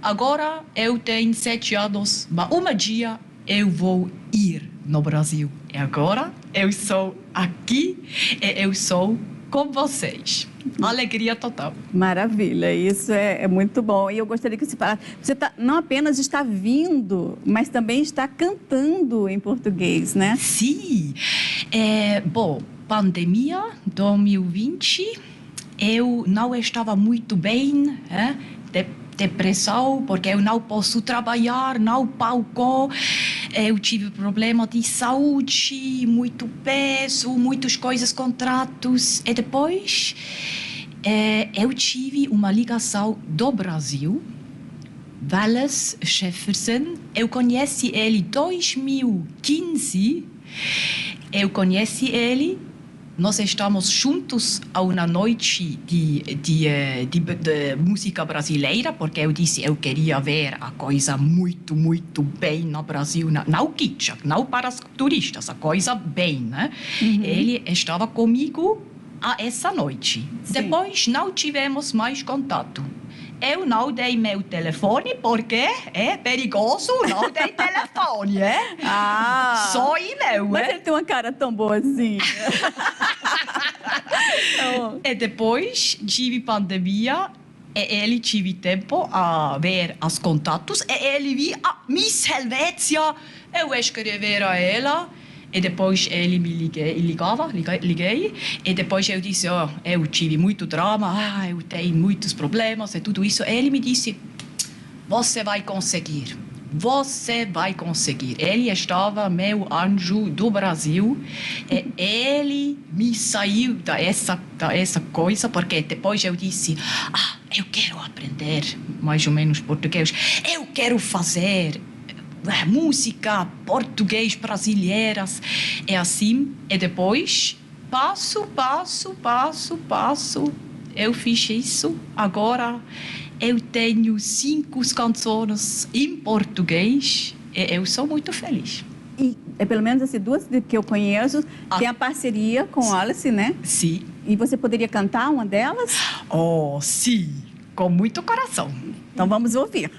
agora eu tenho 7 anos, mas um dia eu vou ir no Brasil. E agora eu sou aqui e eu sou com vocês. Alegria total.
Maravilha, isso é muito bom. E eu gostaria que você falasse, você não apenas está vindo, mas também está cantando em português, né?
Sim. Bom, pandemia 2020, eu não estava muito bem, depressão, porque eu não posso trabalhar, não palco. Eu tive problema de saúde, muito peso, muitas coisas, contratos. E depois eu tive uma ligação do Brasil, Wallace Jefferson. Eu conheci ele em 2015. Eu conheci ele. Nós estamos juntos a uma noite de música brasileira, porque eu disse eu queria ver a coisa muito, muito bem no Brasil, não kitsch, não para os turistas, a coisa bem, né? Uhum. Ele estava comigo a essa noite. Sim. Depois não tivemos mais contato. Eu não dei meu telefone porque é perigoso, não dei telefone,
Ah,
só e-mail,
Mas ele tem uma cara tão boazinha.
E depois tive pandemia e ele tive tempo a ver os contatos e ele viu a Miss Helvécia. Eu escrevi a ela. E depois ele me liguei, e depois eu disse, eu tive muito drama, eu tenho muitos problemas e tudo isso. Ele me disse, você vai conseguir. Ele estava meu anjo do Brasil, e ele me saiu dessa coisa, porque depois eu disse, eu quero aprender mais ou menos português, eu quero fazer música português brasileiras, é assim. E depois passo, eu fiz isso. Agora eu tenho 5 canções em português e eu sou muito feliz.
E pelo menos assim, 2 que eu conheço tem a parceria com Alice, né?
Sim.
E você poderia cantar uma delas?
Oh, sim, com muito coração.
Então vamos ouvir.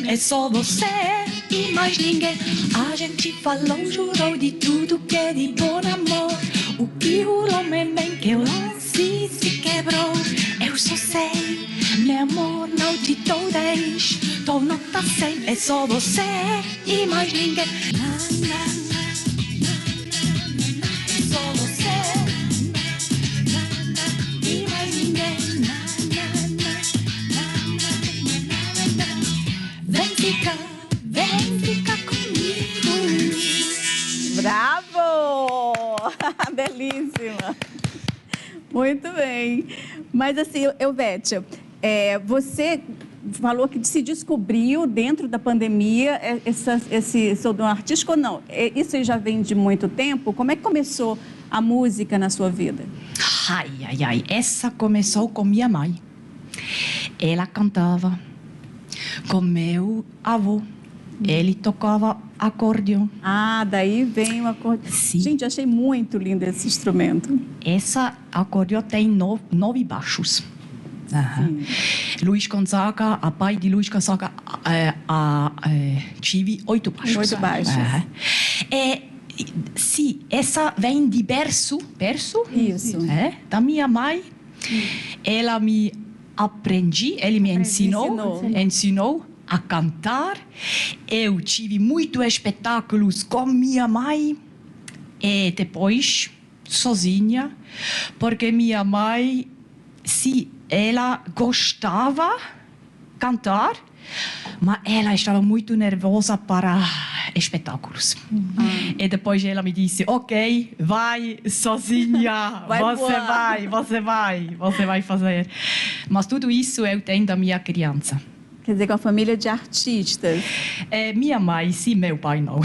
É só você e mais ninguém. A gente falou, jurou de tudo que é de bom amor. O que rolou, bem que o lance se quebrou. Eu só sei, meu amor, não te dou 10. Tô nota 100, é só você e mais ninguém. É só você e mais ninguém. Vem ficar comigo.
Bravo! Belíssima. Muito bem. Mas assim, Elvete, você falou que se descobriu dentro da pandemia esse seu dom artístico ou não? Isso já vem de muito tempo? Como é que começou a música na sua vida?
Essa começou com minha mãe. Ela cantava. com meu avô. Ele tocava acordeon.
Ah, daí vem o acordeon.
Sim.
Gente, achei muito lindo esse instrumento.
Essa acordeon tem 9 baixos. Luís Gonzaga, a pai de Luís Gonzaga, tive 8 baixos.
8 baixos.
Sim, essa vem de berço.
Isso.
Da minha mãe. Ela me ensinou a cantar. Eu tive muitos espetáculos com minha mãe e depois sozinha, porque minha mãe, sim, ela gostava cantar, mas ela estava muito nervosa para espetáculos. E depois ela me disse: ok, vai sozinha, você vai fazer. Mas tudo isso eu tenho da minha criança.
Quer dizer, com a família de artistas.
Minha mãe, sim, meu pai não.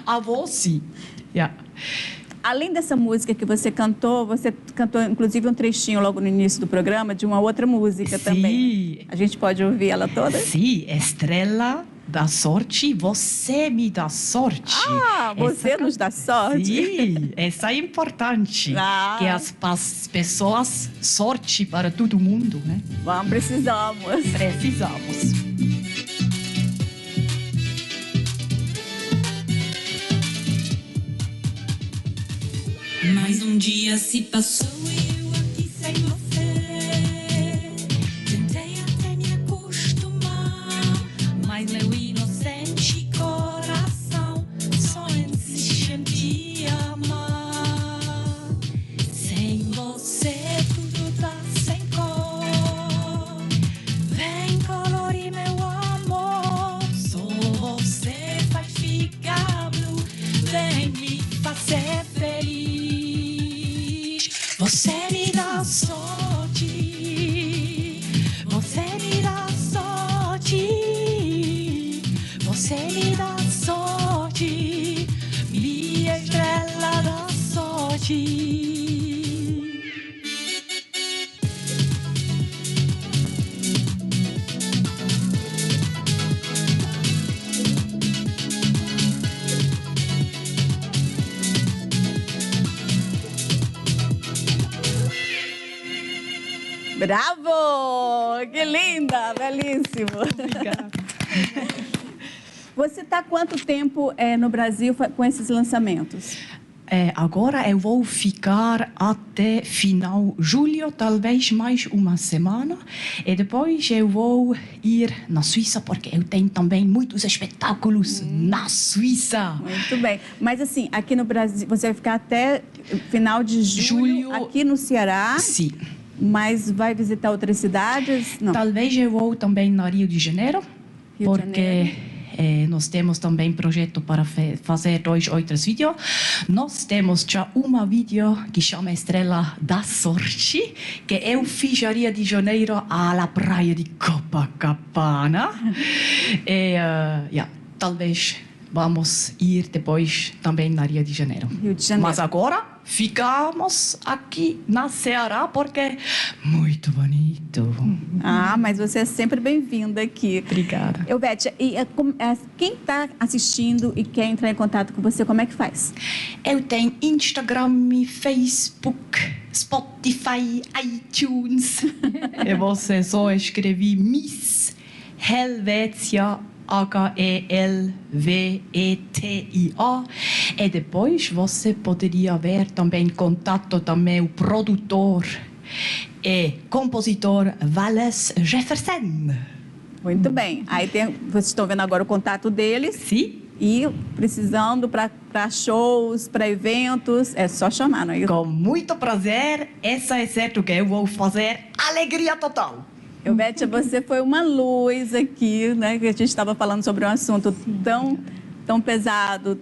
Avô, sim. Yeah.
Além dessa música que você cantou inclusive um trechinho logo no início do programa de uma outra música também. A gente pode ouvir ela toda?
Sim, Estrela da Sorte, você me dá sorte.
Ah, você nos dá sorte?
Sim, essa é importante. Que as pessoas, sorte para todo mundo, né?
Precisamos.
Mais um dia se passou e eu aqui sem você. Tentei até me acostumar, mas meu inocente coração só insiste em te amar. Sem você tudo tá sem cor. Vem colorir meu amor, só você faz ficar blue. Vem me fazer feliz. Você me dá sorte, você me dá sorte, você me dá sorte, minha estrela da sorte.
Bravo! Que linda! Belíssimo!
Obrigada.
Você está há quanto tempo no Brasil com esses lançamentos?
Agora eu vou ficar até final de julho, talvez mais uma semana. E depois eu vou ir na Suíça, porque eu tenho também muitos espetáculos na Suíça.
Muito bem. Mas assim, aqui no Brasil, você vai ficar até final de julho aqui no Ceará?
Sim.
Mas vai visitar outras cidades? Não.
Talvez eu vou também na Rio de Janeiro, porque nós temos também projeto para fazer 2 outros vídeos. Nós temos já uma vídeo que chama Estrela da Sorte, que eu fiz a Rio de Janeiro à praia de Copacabana. E talvez vamos ir depois também na Rio de Janeiro. Mas agora ficamos aqui na Ceará porque é muito bonito.
Mas você é sempre bem-vinda aqui.
Obrigada.
Elvete, e quem está assistindo e quer entrar em contato com você, como é que faz?
Eu tenho Instagram, Facebook, Spotify, iTunes. E você só escreve Miss Helvetia, Helvetia. E depois você poderia ver também contato do meu produtor e compositor Wallace Jefferson.
Muito bem. Aí vocês estão vendo agora o contato deles.
Sim.
E precisando para shows, para eventos, é só chamar, não é isso?
Com muito prazer. Essa é certo que eu vou fazer alegria total.
Elvete, você foi uma luz aqui, né? Que a gente estava falando sobre um assunto tão pesado,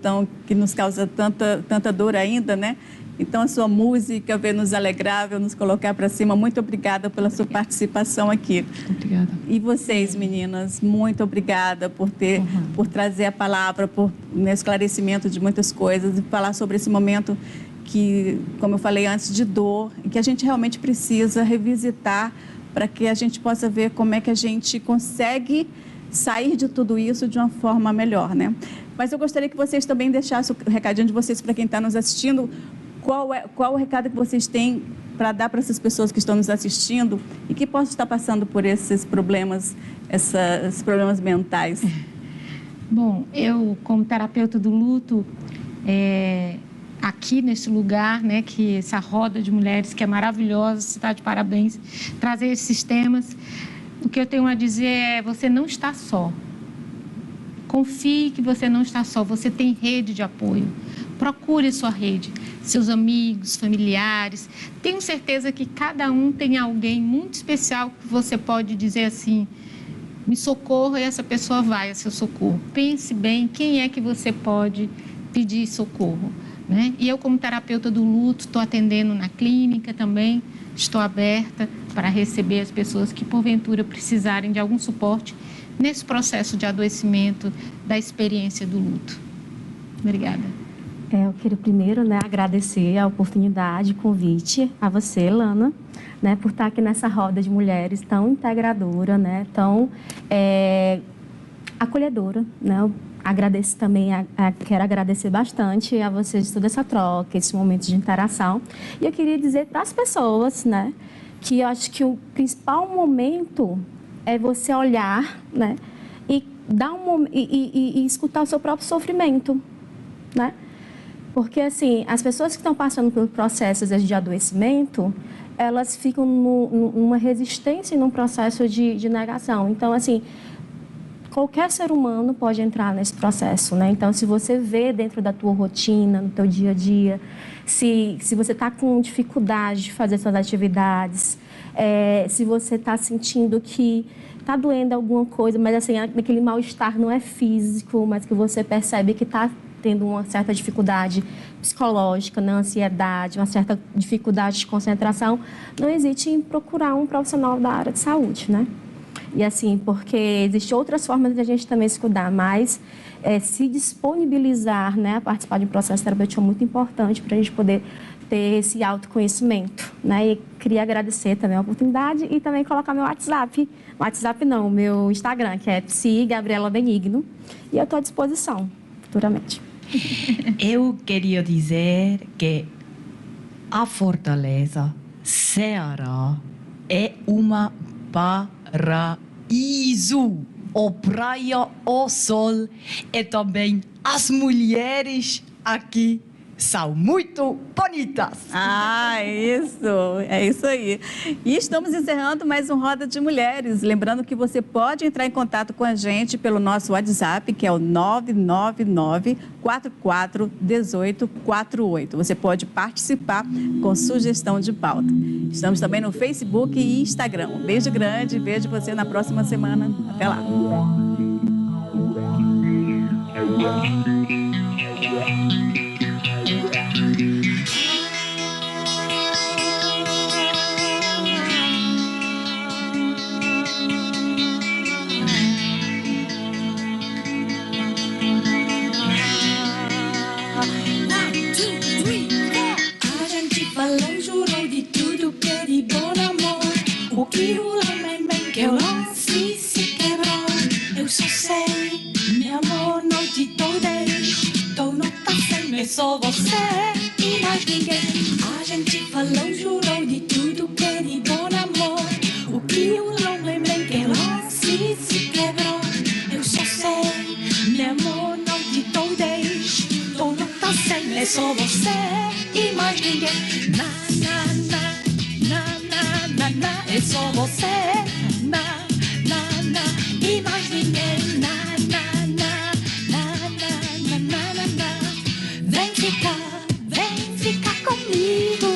que nos causa tanta dor ainda, né? Então, a sua música veio nos alegrar, veio nos colocar para cima. Muito obrigada pela sua participação aqui.
Obrigada.
E vocês, meninas, muito obrigada por trazer a palavra, por esclarecimento de muitas coisas e falar sobre esse momento que, como eu falei antes, de dor, e que a gente realmente precisa revisitar para que a gente possa ver como é que a gente consegue sair de tudo isso de uma forma melhor, né? Mas eu gostaria que vocês também deixassem o recadinho de vocês para quem está nos assistindo. Qual o recado que vocês têm para dar para essas pessoas que estão nos assistindo e que possam estar passando por esses problemas mentais?
Bom, eu, como terapeuta do luto, aqui nesse lugar, né, que essa roda de mulheres que é maravilhosa, você está de parabéns, trazer esses temas. O que eu tenho a dizer é: você não está só. Confie que você não está só, você tem rede de apoio. Procure sua rede, seus amigos, familiares. Tenho certeza que cada um tem alguém muito especial que você pode dizer assim: me socorra, e essa pessoa vai a seu socorro. Pense bem quem é que você pode pedir socorro, né? E eu, como terapeuta do luto, estou atendendo na clínica também, estou aberta para receber as pessoas que porventura precisarem de algum suporte nesse processo de adoecimento da experiência do luto. Obrigada.
Eu queria primeiro, né, agradecer a oportunidade, o convite a você, Lana, né, por estar aqui nessa roda de mulheres tão integradora, né, tão acolhedora, né. Eu agradeço também, quero agradecer bastante a vocês de toda essa troca, esse momento de interação. E eu queria dizer para as pessoas, né, que eu acho que o principal momento é você olhar, né, e dar e escutar o seu próprio sofrimento, né? Porque, assim, as pessoas que estão passando por processos de adoecimento, elas ficam numa resistência e num processo de negação. Então, assim, qualquer ser humano pode entrar nesse processo, né? Então, se você vê dentro da tua rotina, no teu dia a dia, se você está com dificuldade de fazer suas atividades, se você está sentindo que está doendo alguma coisa, mas, assim, aquele mal-estar não é físico, mas que você percebe que está tendo uma certa dificuldade psicológica, né, ansiedade, uma certa dificuldade de concentração, não hesite em procurar um profissional da área de saúde, né? E assim, porque existem outras formas de a gente também se cuidar, mas se disponibilizar, né, a participar de um processo terapêutico é muito importante para a gente poder ter esse autoconhecimento, né? E queria agradecer também a oportunidade e também colocar meu WhatsApp não, meu Instagram, que é Psi Gabriela Benigno, e eu estou à disposição futuramente.
Eu queria dizer que a Fortaleza, Ceará, é uma paraíso. A praia, o sol e também as mulheres aqui são muito bonitas.
É isso aí. E estamos encerrando mais um Roda de Mulheres. Lembrando que você pode entrar em contato com a gente pelo nosso WhatsApp, que é o 999-441848. Você pode participar com sugestão de pauta. Estamos também no Facebook e Instagram. Um beijo grande, vejo você na próxima semana. Até lá.
O que rolou bem que eu lance se quebrou. Eu só sei, meu amor, não te dou deixo. Não passei, mas só você e mais ninguém. A gente falou, jurou de tudo que é de bom amor. O que rolou bem que eu lance se quebrou. Eu só sei, meu amor, não te dou deixo. Não passei, mas só você e mais ninguém. É só você, e mais ninguém, vem ficar comigo.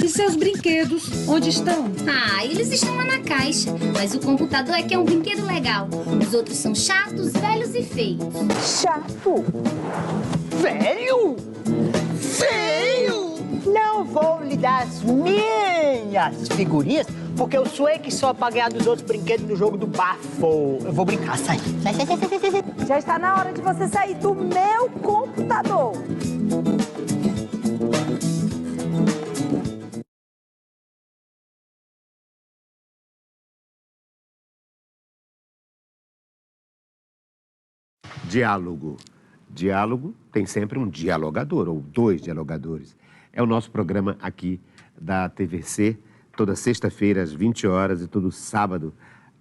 E seus brinquedos, onde estão?
Eles estão lá na caixa, mas o computador é que é um brinquedo legal. Os outros são chatos, velhos e feios.
Chato? Velho? Feio? Não vou lhe dar as minhas figurinhas, porque eu sou que só pra ganhar dos outros brinquedos no jogo do bafo. Eu vou brincar, sai.
Já está na hora de você sair do meu computador.
diálogo. Diálogo tem sempre um dialogador, ou dois dialogadores. É o nosso programa aqui da TVC, toda sexta-feira às 20 horas e todo sábado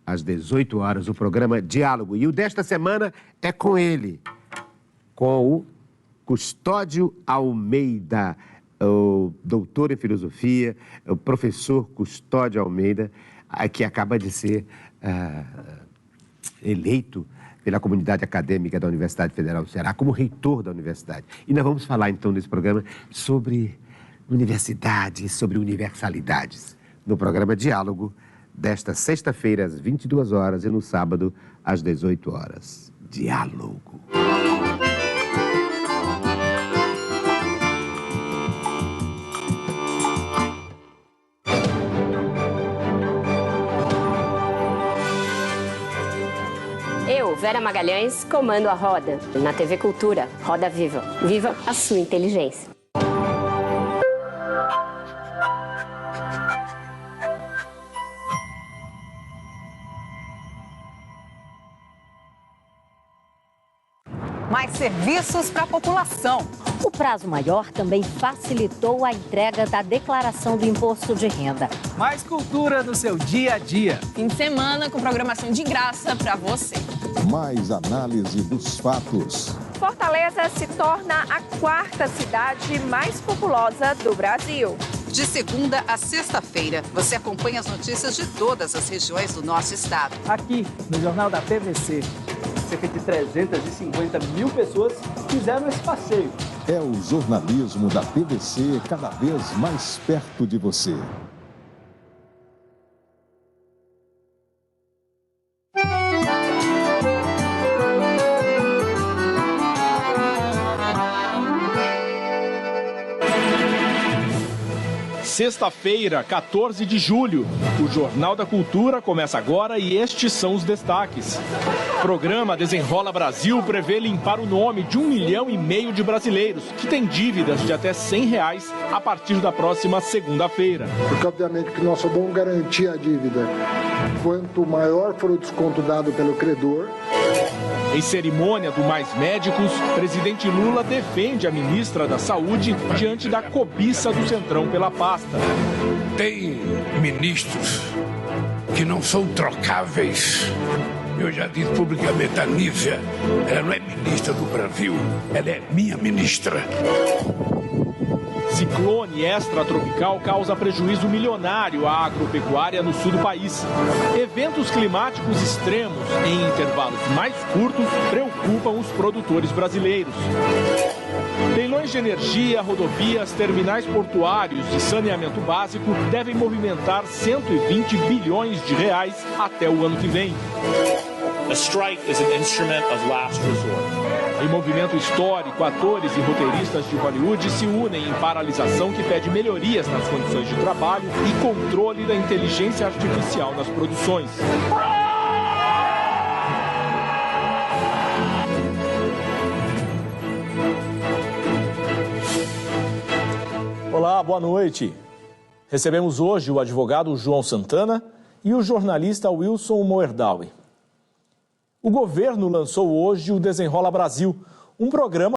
às 18 horas, o programa Diálogo. E o desta semana é com ele, com o Custódio Almeida, o doutor em filosofia, o professor Custódio Almeida, que acaba de ser eleito pela comunidade acadêmica da Universidade Federal do Ceará como reitor da universidade. E nós vamos falar então nesse programa sobre universidades, sobre universalidades, no programa Diálogo, desta sexta-feira às 22 horas e no sábado às 18 horas. Diálogo.
Eu, Vera Magalhães, comando a roda na TV Cultura. Roda Viva. Viva a sua inteligência.
Mais serviços para a população.
O prazo maior também facilitou a entrega da declaração do imposto de renda.
Mais cultura no seu dia a dia.
Fim de semana com programação de graça para você.
Mais análise dos fatos.
Fortaleza se torna a quarta cidade mais populosa do Brasil.
De segunda a sexta-feira, você acompanha as notícias de todas as regiões do nosso estado.
Aqui, no Jornal da TVC, cerca de 350 mil pessoas fizeram esse passeio.
É o jornalismo da TVC cada vez mais perto de você.
Sexta-feira, 14 de julho. O Jornal da Cultura começa agora e estes são os destaques. Programa Desenrola Brasil prevê limpar o nome de 1,5 milhão de brasileiros que têm dívidas de até R$100 a partir da próxima segunda-feira.
Porque, obviamente, que nós só vamos garantir a dívida quanto maior for o desconto dado pelo credor.
Em cerimônia do Mais Médicos, presidente Lula defende a ministra da Saúde diante da cobiça do Centrão pela pasta.
Tem ministros que não são trocáveis. Eu já disse publicamente a Nívia, ela não é ministra do Brasil, ela é minha ministra.
Ciclone extratropical causa prejuízo milionário à agropecuária no sul do país. Eventos climáticos extremos em intervalos mais curtos preocupam os produtores brasileiros. Leilões de energia, rodovias, terminais portuários e saneamento básico devem movimentar 120 bilhões de reais até o ano que vem.
A strike is an instrument of last resort.
Em movimento histórico, atores e roteiristas de Hollywood se unem em paralisação que pede melhorias nas condições de trabalho e controle da inteligência artificial nas produções.
Olá, boa noite. Recebemos hoje o advogado João Santana e o jornalista Wilson Moerdaui. O governo lançou hoje o Desenrola Brasil, um programa